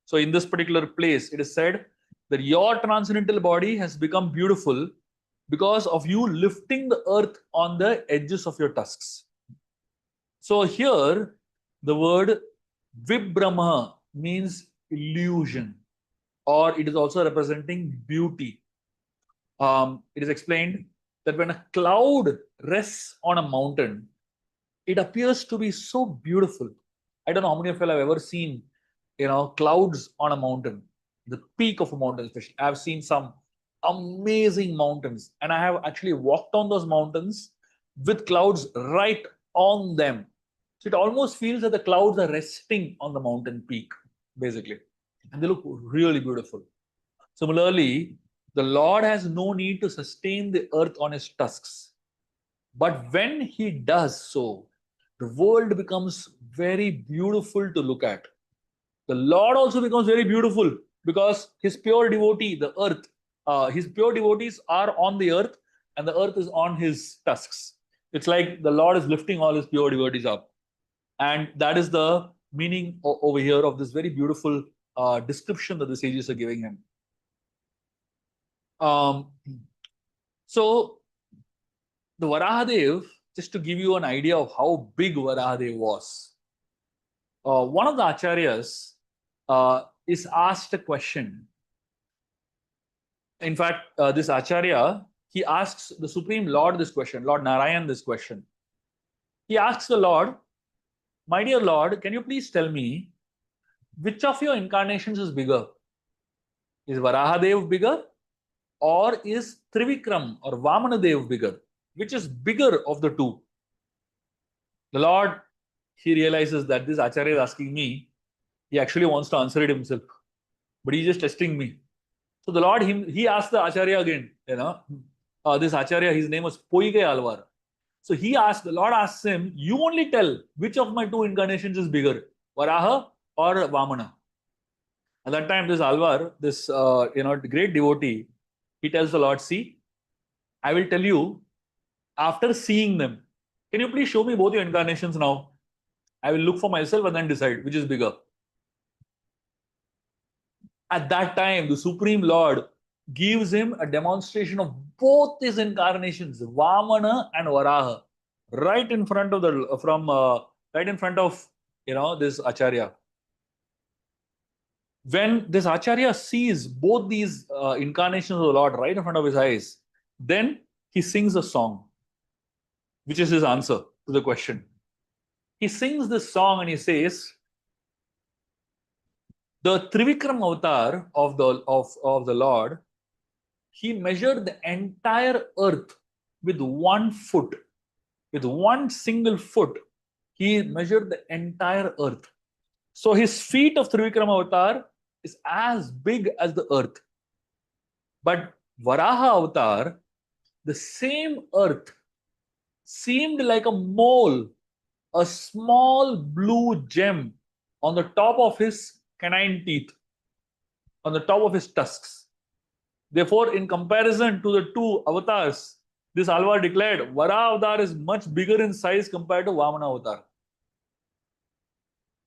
So in this particular place, it is said that your transcendental body has become beautiful because of you lifting the earth on the edges of your tusks. So here, the word Vibrama means illusion, or it is also representing beauty. It is explained that when a cloud rests on a mountain, it appears to be so beautiful. I don't know how many of you have ever seen, clouds on a mountain, the peak of a mountain especially. I've seen some amazing mountains, and I have actually walked on those mountains with clouds right on them. So it almost feels that the clouds are resting on the mountain peak, basically. And they look really beautiful. Similarly, the Lord has no need to sustain the earth on his tusks. But when he does so, the world becomes very beautiful to look at. The Lord also becomes very beautiful because his pure devotee, the earth, his pure devotees are on the earth and the earth is on his tusks. It's like the Lord is lifting all his pure devotees up. And that is the meaning over here of this very beautiful description that the sages are giving him. Um, so the Varahadev, just to give you an idea of how big Varahadev was, one of the acharyas is asked a question. In fact, this acharya, he asks the Supreme Lord this question, Lord Narayan this question. He asks the Lord, my dear Lord, can you please tell me which of your incarnations is bigger? Is Varahadev bigger or is Trivikram or Vamanadev bigger? Which is bigger of the two? The Lord, he realizes that this acharya is asking me. He actually wants to answer it himself, but he's just testing me. So the Lord, he asked the acharya again, this acharya, his name was Poige Alvar. So the Lord asks him, you only tell which of my two incarnations is bigger, Varaha or Vamana. At that time, this Alvar, this great devotee, he tells the Lord, see, I will tell you after seeing them. Can you please show me both your incarnations now? I will look for myself and then decide which is bigger. At that time, the Supreme Lord gives him a demonstration of both his incarnations, Vamana and Varaha, right in front of this Acharya. When this Acharya sees both these incarnations of the Lord right in front of his eyes, then he sings a song, which is his answer to the question. He sings this song and he says, the Trivikram avatar of the Lord, he measured the entire earth with 1 foot. With 1 single foot, he measured the entire earth. So his feet of Trivikram avatar is as big as the earth. But Varaha avatar, the same earth seemed like a mole, a small blue gem on the top of his canine teeth, on the top of his tusks. Therefore, in comparison to the two avatars, this Alvar declared Varaha avatar is much bigger in size compared to Vamana avatar.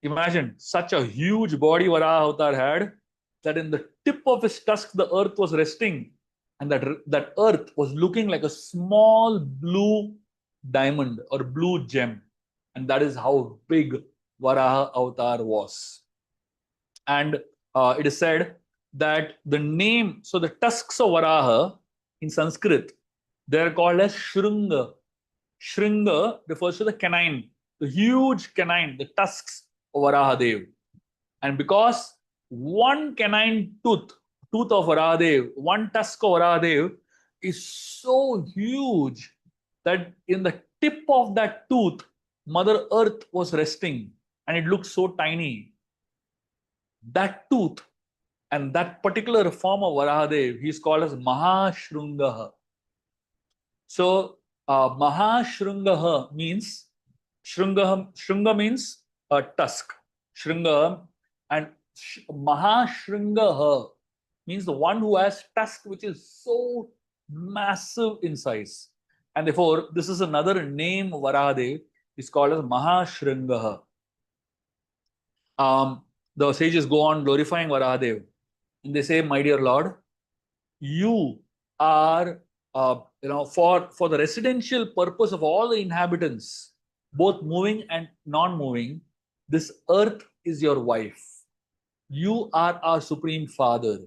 Imagine such a huge body Varaha avatar had, that in the tip of his tusk the earth was resting, and that earth was looking like a small blue diamond or blue gem. And that is how big Varaha avatar was. And it is said that the name, so the tusks of Varaha in Sanskrit, they are called as Shrunga. Shringa refers to the canine, the huge canine, the tusks of Varahadev. And because one canine tooth of Varahadev, one tusk of Varahadev is so huge that in the tip of that tooth, Mother Earth was resting and it looked so tiny. That tooth and that particular form of Varahadev, he is called as Mahashrungaha. So, Mahashrungaha means, Shrunga means a tusk. Shrunga, and Mahashrungaha means the one who has tusk which is so massive in size. And therefore, this is another name of Varahadev, is called as Mahashrungaha. The sages go on glorifying Varahadev. And they say, my dear Lord, you are, for the residential purpose of all the inhabitants, both moving and non-moving, this earth is your wife. You are our Supreme Father.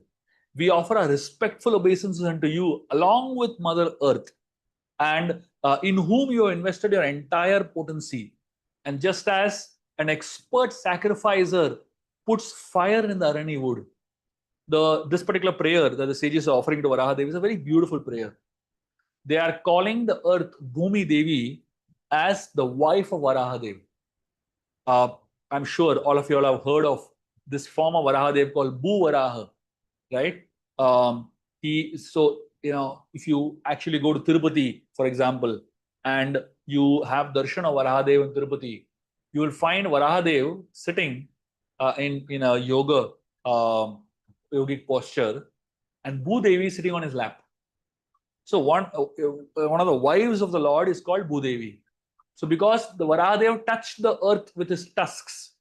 We offer our respectful obeisances unto you along with Mother Earth, and in whom you have invested your entire potency. And just as an expert sacrificer puts fire in the Arani wood, this particular prayer that the sages are offering to Varahadev is a very beautiful prayer. They are calling the earth Bhumi Devi as the wife of Varahadev. I'm sure all of you all have heard of this form of Varahadev called Varaha, right? If you actually go to Tirupati, for example, and you have darshan of Varahadev in Tirupati, you will find Varahadev sitting in a yogic posture, and Bhudevi sitting on his lap. So one of the wives of the Lord is called Bhudevi. So because the Varahadev touched the earth with his tusks,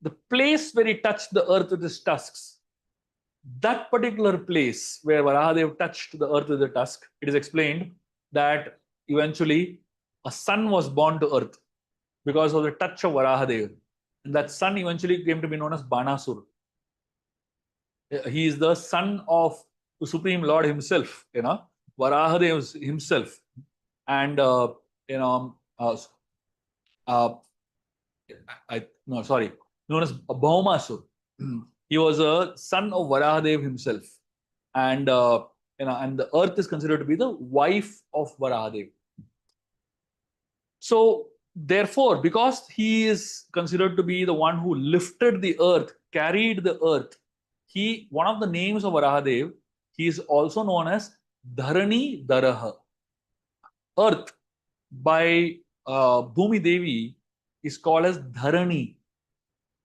the place where he touched the earth with his tusks, that particular place where Varahadev touched the earth with the tusk, it is explained that eventually a son was born to earth because of the touch of Varahadev. And that son eventually came to be known as Banasur. He is the son of the Supreme Lord himself, Varahadev himself. And, known as Bhaumasur. He was a son of Varahadev himself. And, and the earth is considered to be the wife of Varahadev. So, therefore, because he is considered to be the one who lifted the earth, carried the earth, one of the names of Varahadev, he is also known as Dharani Daraha. Earth by Bhumi Devi is called as Dharani.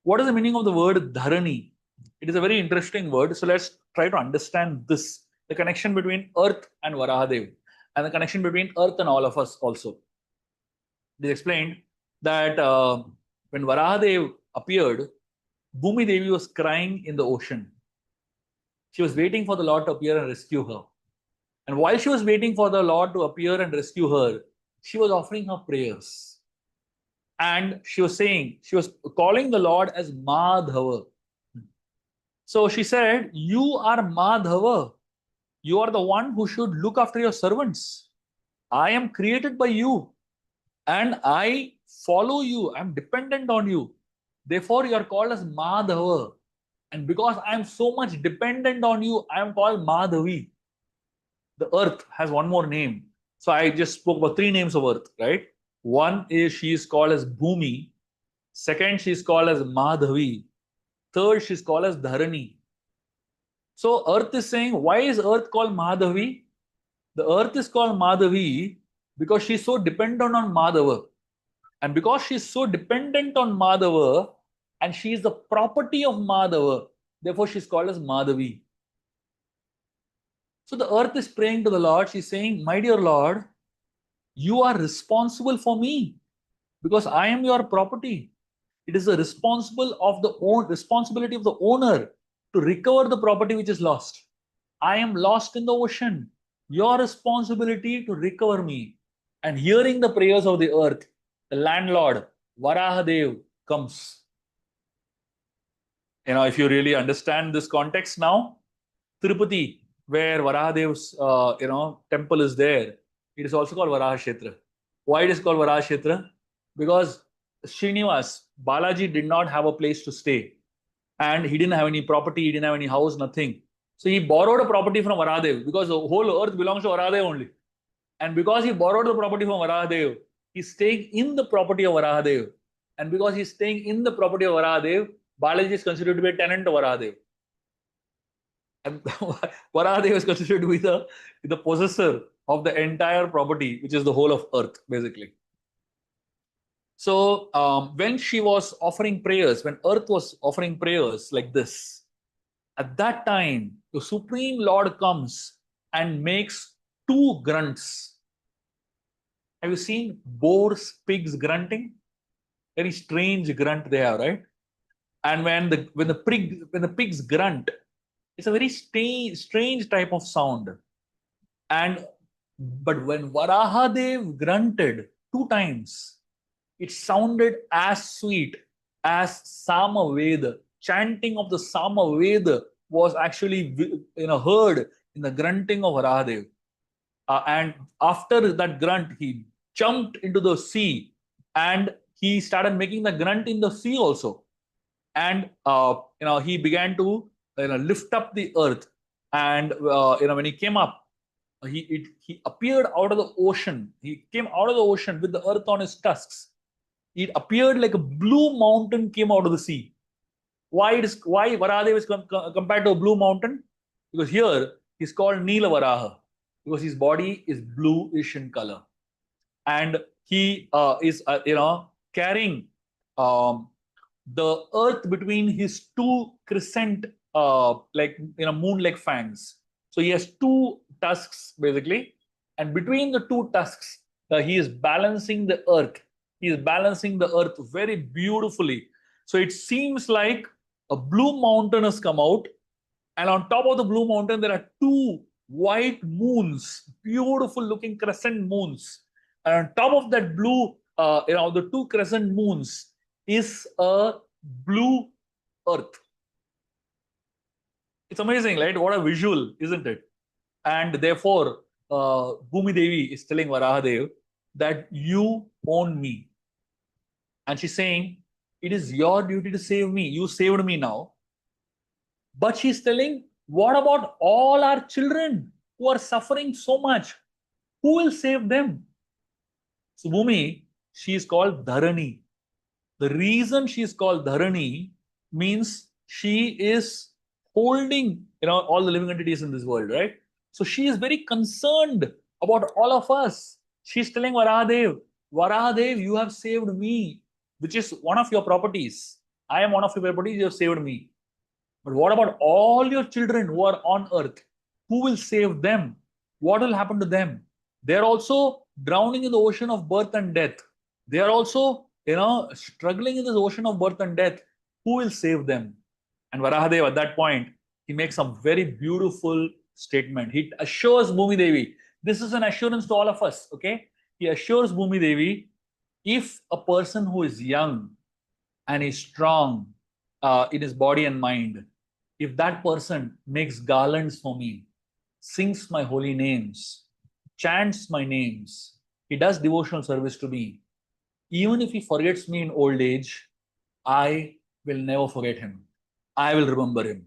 What is the meaning of the word Dharani? It is a very interesting word. So let's try to understand this, the connection between earth and Varahadev, and the connection between earth and all of us also. It is explained that when Varahadev appeared, Bhumi Devi was crying in the ocean. She was waiting for the Lord to appear and rescue her. And while she was waiting for the Lord to appear and rescue her, she was offering her prayers. And she was calling the Lord as Madhava. So she said, you are Madhava. You are the one who should look after your servants. I am created by you. And I follow you. I am dependent on you. Therefore, you are called as Madhava. And because I am so much dependent on you, I am called Madhavi. The earth has one more name. So I just spoke about 3 names of earth, right? One is she is called as Bhumi. Second, she is called as Madhavi. Third, she is called as Dharani. So earth is saying, why is earth called Madhavi? The earth is called Madhavi because she is so dependent on Madhava. And because she is so dependent on Madhava, and she is the property of Madhava, therefore she is called as Madhavi. So the earth is praying to the Lord. She's saying, my dear Lord, you are responsible for me because I am your property. It is the responsibility of the owner to recover the property which is lost. I am lost in the ocean. Your responsibility to recover me. And hearing the prayers of the earth, the landlord, Varahadev, comes. If you really understand this context now, Tirupati, where Varahadev's temple is there, it is also called Varaha Kshetra. Why it is called Varaha Kshetra? Because Srinivas, Balaji did not have a place to stay. And he didn't have any property, he didn't have any house, nothing. So he borrowed a property from Varahadev because the whole earth belongs to Varahadev only. And because he borrowed the property from Varahadev, he's staying in the property of Varahadev. And because he's staying in the property of Varahadev, Balaji is considered to be a tenant of Varahadev. And Varahadev is considered to be the possessor of the entire property, which is the whole of earth, basically. So when she was offering prayers, when earth was offering prayers like this, at that time, the Supreme Lord comes and makes 2 grunts. Have you seen boars, pigs grunting? Very strange grunt they have, right? And when the pigs grunt, it's a very strange type of sound. But when Varahadev grunted 2 times, it sounded as sweet as Samaveda. Chanting of the Samaveda was actually heard in the grunting of Varahadev. And after that grunt, he jumped into the sea and he started making the grunt in the sea also. And he began to lift up the earth. And when he came up, he appeared out of the ocean. He came out of the ocean with the earth on his tusks. It appeared like a blue mountain came out of the sea. Why Varahadev is compared to a blue mountain? Because here he's called Nila Varaha because his body is bluish in color, and he is carrying the earth between his 2 crescent moon-like fangs. So he has 2 tusks basically, and between the 2 tusks, he is balancing the earth. He is balancing the earth very beautifully. So it seems like a blue mountain has come out, And on top of the blue mountain, there are two white moons, beautiful looking crescent moons. And on top of that blue, the two crescent moons is a blue earth. It's amazing, right? What a visual, isn't it? And therefore, Bhumi Devi is telling Varahadev that you own me. And she's saying, it is your duty to save me. You saved me now. But she's telling, what about all our children who are suffering so much? Who will save them? So Bhumi, she is called Dharani. The reason she is called Dharani means she is holding, all the living entities in this world, right? So she is very concerned about all of us. She's telling Varahadev, Varahadev, you have saved me, which is one of your properties. I am one of your properties, you have saved me. But what about all your children who are on earth? Who will save them? What will happen to them? They are also drowning in the ocean of birth and death. They are also, struggling in this ocean of birth and death. Who will save them? And Varahadev, at that point, he makes a very beautiful statement. He assures Bhumi Devi, this is an assurance to all of us, okay? He assures Bhumi Devi, if a person who is young and is strong in his body and mind, if that person makes garlands for me, sings my holy names, chants my names, he does devotional service to me, even if he forgets me in old age, I will never forget him. I will remember him.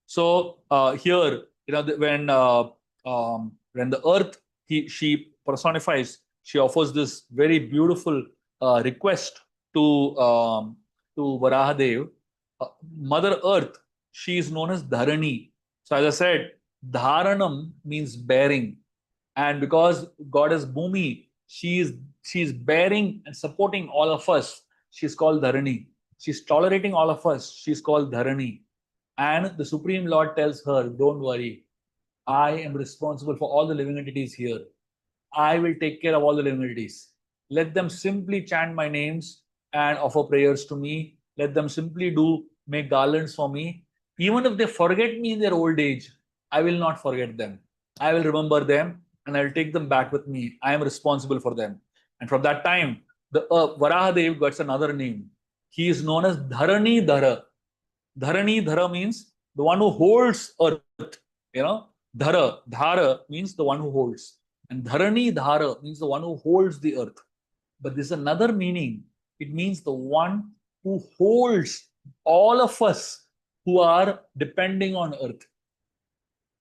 So here, when the earth she personifies, she offers this very beautiful request to Varahadev. Mother Earth, she is known as Dharani. So as I said, Dharanam means bearing, and because goddess Bhumi, she is bearing and supporting all of us. She's called Dharani. She's tolerating all of us. She's called Dharani. And the Supreme Lord tells her, don't worry. I am responsible for all the living entities here. I will take care of all the living entities. Let them simply chant my names and offer prayers to me. Let them simply make garlands for me. Even if they forget me in their old age, I will not forget them. I will remember them and I will take them back with me. I am responsible for them. And from that time, the Varahadev gets another name. He is known as Dharani Dhara. Dharani Dhara means the one who holds earth. Dhara, Dhara means the one who holds. And Dharani Dhara means the one who holds the earth. But there's another meaning. It means the one who holds all of us who are depending on earth.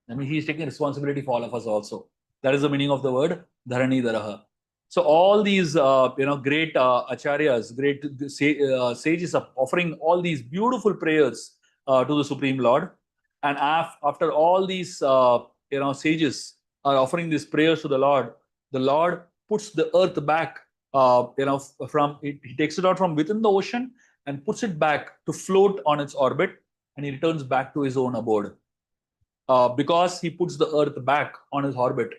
I mean, he's taking responsibility for all of us also. That is the meaning of the word Dharani Dharaha. So all these, great acharyas, great sages are offering all these beautiful prayers to the Supreme Lord. And after all these, sages are offering these prayers to the Lord puts the earth back, he takes it out from within the ocean and puts it back to float on its orbit, and he returns back to his own abode. Because he puts the earth back on his orbit,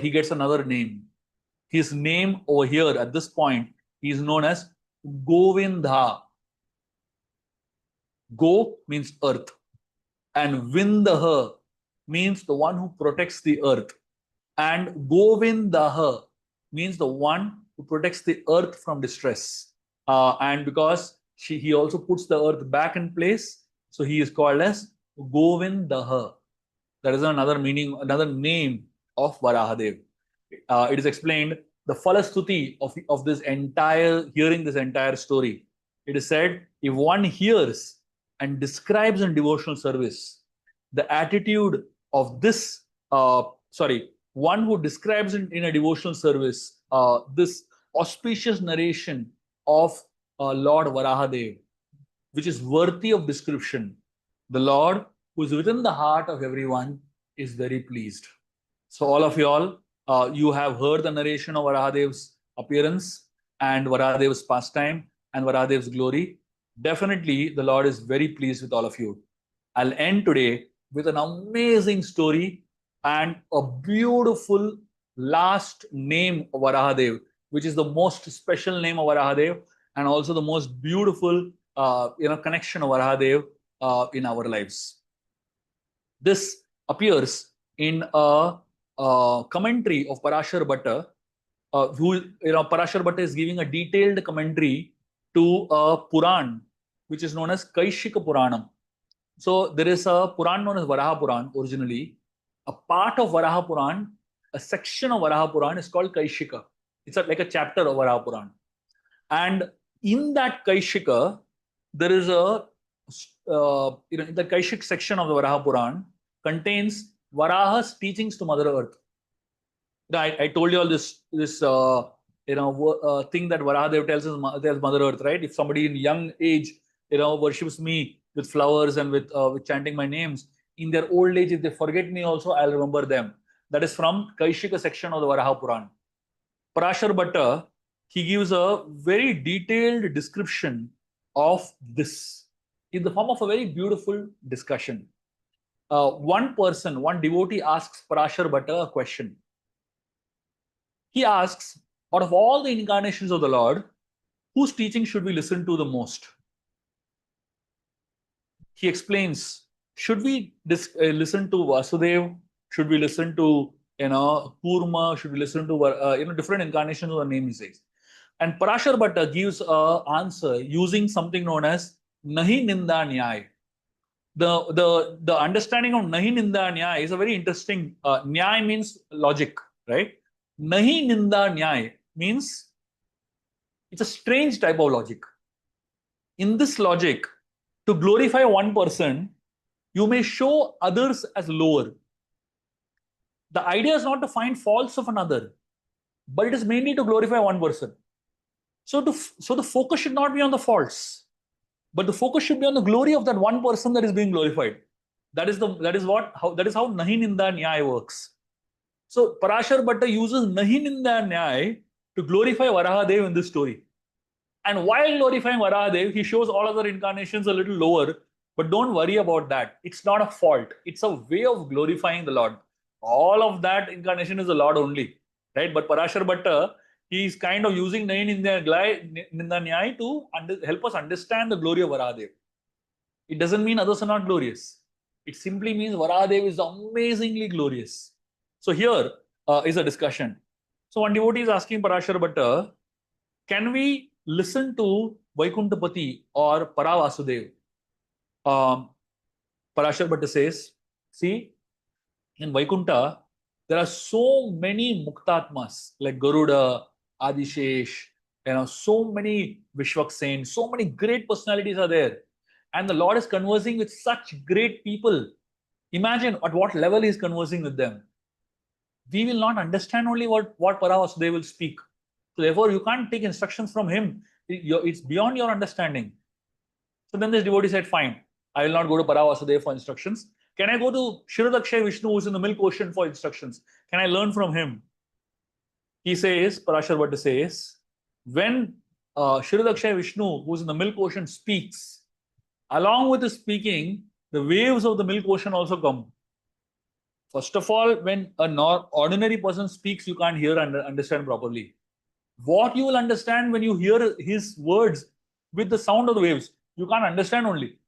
he gets another name. His name over here at this point, he is known as Govinda. Go means earth, and Vindaha means the one who protects the earth, and Govindaha means the one who protects the earth from distress. And because he also puts the earth back in place, so he is called as Govindaha. That is another meaning, another name of Varahadev. It is explained the Falastuti of this hearing this entire story. It is said, if one hears and describes in devotional service the attitude of one who describes in a devotional service this auspicious narration of Lord Varahadev, which is worthy of description, the Lord who is within the heart of everyone is very pleased. So all of y'all, you have heard the narration of Varahdev's appearance and Varahdev's pastime and Varahdev's glory. Definitely, the Lord is very pleased with all of you. I'll end today with an amazing story and a beautiful last name of Varahadev, which is the most special name of Varahadev and also the most beautiful connection of Varahadev in our lives. This appears in a commentary of Parashar Bhatta, Parashar Bhatta is giving a detailed commentary to a Puran, which is known as Kaishika Puranam. So there is a Puran known as Varaha Puran originally. A part of Varaha Puran, a section of Varaha Puran is called Kaishika. It's like a chapter of Varaha Puran. And in that Kaishika, there is a, the Kaishik section of the Varaha Puran contains Varaha's teachings to Mother Earth. I told you all this thing that Varahadev tells Mother Earth, right? If somebody in young age, worships me with flowers and with chanting my names, in their old age, if they forget me also, I'll remember them. That is from Kaishika section of the Varaha Puran. Parashar Bhatta, he gives a very detailed description of this in the form of a very beautiful discussion. One devotee asks Parashar Bhatta a question. He asks, out of all the incarnations of the Lord, whose teaching should we listen to the most? He explains, should we listen to Vasudev? Should we listen to Kurma? Should we listen to different incarnations of the name he says? And Parashar Bhatta gives an answer using something known as Nahi Ninda Nyay. The understanding of Nahi Ninda Nyay is a very interesting. Nyay means logic, right? Nahi Ninda Nyay means it's a strange type of logic. In this logic, to glorify one person, you may show others as lower. The idea is not to find faults of another, but it is mainly to glorify one person. So the focus should not be on the faults, but the focus should be on the glory of that one person that is being glorified. That is how Nahi Ninda Nyay works. So Parashar Bhatta uses Nahi Ninda Nyay to glorify Varahadev in this story. And while glorifying Varahadev, he shows all other incarnations a little lower, but don't worry about that. It's not a fault. It's a way of glorifying the Lord. All of that incarnation is the Lord only, right? But Parashar Bhatta, he is kind of using Nahi Ninda Nyay to help us understand the glory of Varahadev. It doesn't mean others are not glorious. It simply means Varahadev is amazingly glorious. So here is a discussion. So one devotee is asking Parashar Bhatta, can we listen to Vaikuntapati or Paravasudev? Parashar Bhatta says, see, in Vaikunta, there are so many Muktatmas like Garuda, Adishesh, so many Vishwaksen, so many great personalities are there. And the Lord is conversing with such great people. Imagine at what level he is conversing with them. We will not understand only what Paravasudev will speak. So therefore, you can't take instructions from him. It's beyond your understanding. So then this devotee said, fine, I will not go to Paravasudev for instructions. Can I go to Kshirodakshay Vishnu, who is in the milk ocean, for instructions? Can I learn from him? He says, Parashar Bhatta says, when Kshirodakshay Vishnu, who is in the milk ocean, speaks, along with his speaking, the waves of the milk ocean also come. First of all, when an ordinary person speaks, you can't hear and understand properly. What you will understand when you hear his words with the sound of the waves, you can't understand only.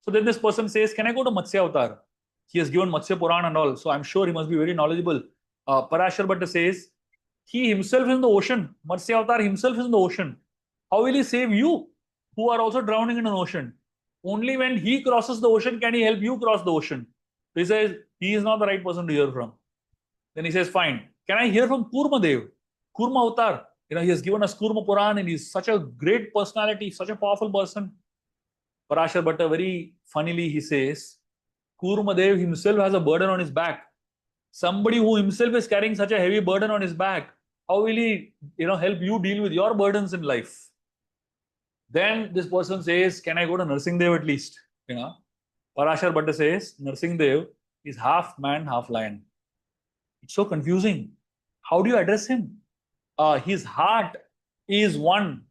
So then this person says, can I go to Matsya Avatar? He has given Matsya Puran and all, so I'm sure he must be very knowledgeable. Parashar Bhatta says, he himself is in the ocean. Matsya Avatar himself is in the ocean. How will he save you, who are also drowning in an ocean? Only when he crosses the ocean can he help you cross the ocean. So he says, he is not the right person to hear from. Then he says, fine, can I hear from Kurma Dev? Kurma Avatar, he has given us Kurma Puran and he's such a great personality, such a powerful person. Parashar Bhatta, very funnily, he says, Kurma Dev himself has a burden on his back. Somebody who himself is carrying such a heavy burden on his back, how will he help you deal with your burdens in life? Then this person says, can I go to Narsingh Dev at least? Parashar Bhatta says, Narsingh Dev is half man, half lion. It's so confusing. How do you address him? His heart is one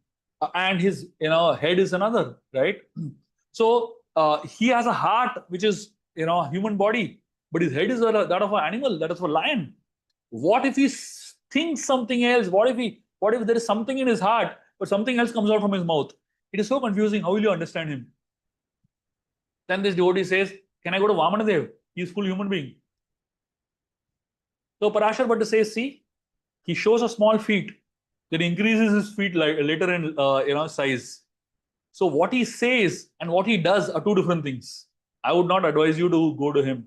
and his head is another, right? So he has a heart which is human body, but his head is that of an animal, that is of a lion. What if he thinks something else? What if there is something in his heart, but something else comes out from his mouth? It is so confusing. How will you understand him? Then this devotee says, can I go to Vamanadev? He is full human being. So Parashar Bhatta says, see, he shows a small feet, then increases his feet later in size. So what he says and what he does are two different things. I would not advise you to go to him.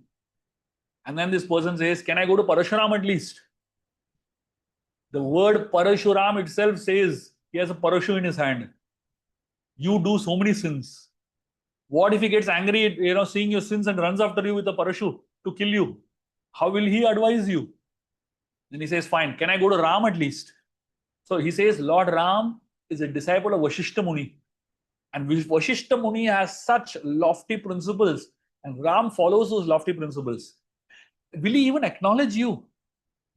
And then this person says, can I go to Parashuram at least? The word Parashuram itself says he has a parashu in his hand. You do so many sins. What if he gets angry, seeing your sins and runs after you with a parashu to kill you? How will he advise you? Then he says, fine, can I go to Ram at least? So he says, Lord Ram is a disciple of Vashishta Muni. And Vashishta Muni has such lofty principles, and Ram follows those lofty principles. Will he even acknowledge you?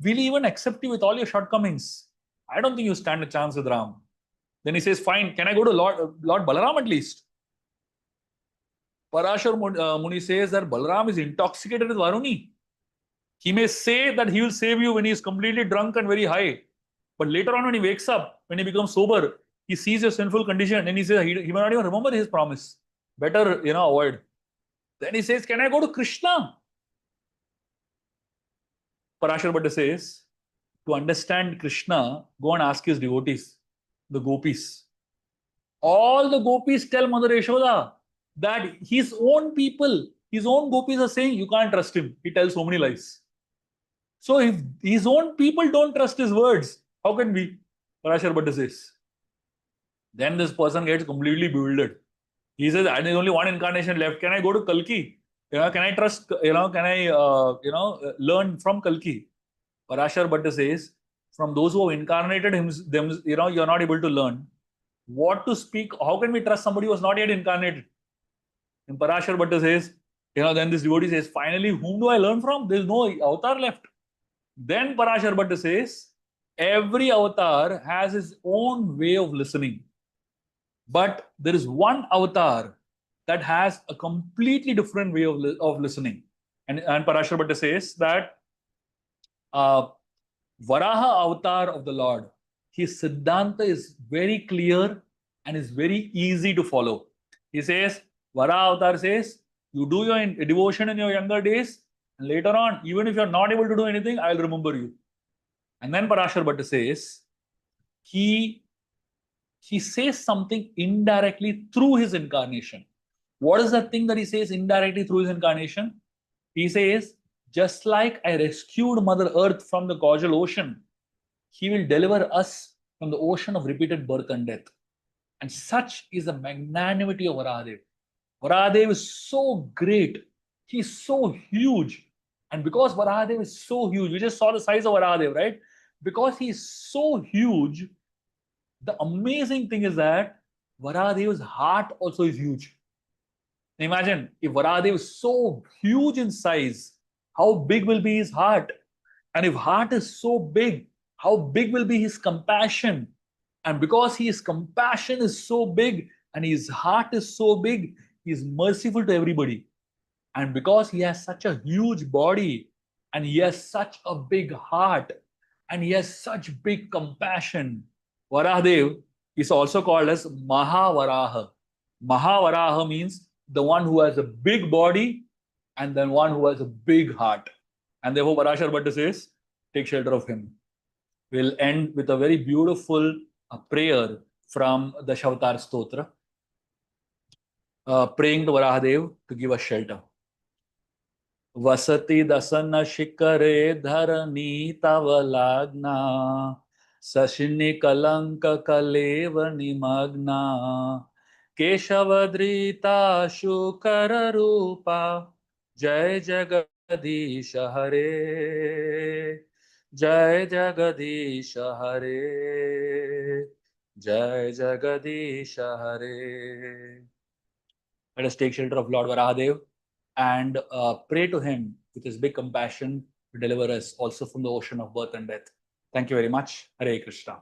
Will he even accept you with all your shortcomings? I don't think you stand a chance with Ram. Then he says, fine, can I go to Lord Balaram at least? Parashar Muni says that Balaram is intoxicated with Varuni. He may say that he will save you when he is completely drunk and very high. But later on when he wakes up, when he becomes sober, he sees your sinful condition and he says he may not even remember his promise. Better, avoid. Then he says, can I go to Krishna? Parashar Bhatta says, to understand Krishna, go and ask his devotees, the gopis. All the gopis tell Mother Yashoda that his own people, his own gopis are saying, you can't trust him. He tells so many lies. So if his own people don't trust his words, how can we? Parashar Bhatta says. Then this person gets completely bewildered. He says, there's only one incarnation left. Can I go to Kalki? Can I trust, can I, learn from Kalki? Parashar Bhatta says, from those who have incarnated them, you're not able to learn. What to speak? How can we trust somebody who was not yet incarnated? And Parashar Bhatta says, then this devotee says, finally, whom do I learn from? There's no avatar left. Then Parashar Bhatta says, every avatar has his own way of listening. But there is one avatar that has a completely different way of listening. And Parashar Bhatta says that Varaha avatar of the Lord, his Siddhanta is very clear and is very easy to follow. He says, Varaha avatar says, you do your devotion in your younger days, and later on, even if you're not able to do anything, I'll remember you. And then Parashar Bhatta says, he says something indirectly through his incarnation. What is that thing that he says indirectly through his incarnation? He says, just like I rescued Mother Earth from the causal ocean, he will deliver us from the ocean of repeated birth and death. And such is the magnanimity of Varahadev. Varahadev is so great. He's so huge. And because Varahadev is so huge, we just saw the size of Varahadev, right? Because he's so huge, the amazing thing is that Varahadev's heart also is huge. Imagine if Varahadev is so huge in size, how big will be his heart? And if heart is so big, how big will be his compassion? And because his compassion is so big and his heart is so big, he is merciful to everybody. And because he has such a huge body and he has such a big heart and he has such big compassion, Varahadev is also called as Mahavaraha. Mahavaraha means the one who has a big body and then one who has a big heart. And therefore Parashar Bhatta says, take shelter of him. We'll end with a very beautiful prayer from the Shavatar Stotra, praying to Varahadev to give us shelter. Vasati dasana shikare dharani tavalagna sashini kalanka kaleva nimagna keshavadrita shukara rupa jai jagadisha hare jai jagadisha hare jai jagadisha hare. Let us take shelter of Lord Varahadev and pray to him with his big compassion to deliver us also from the ocean of birth and death. Thank you very much. Hare Krishna.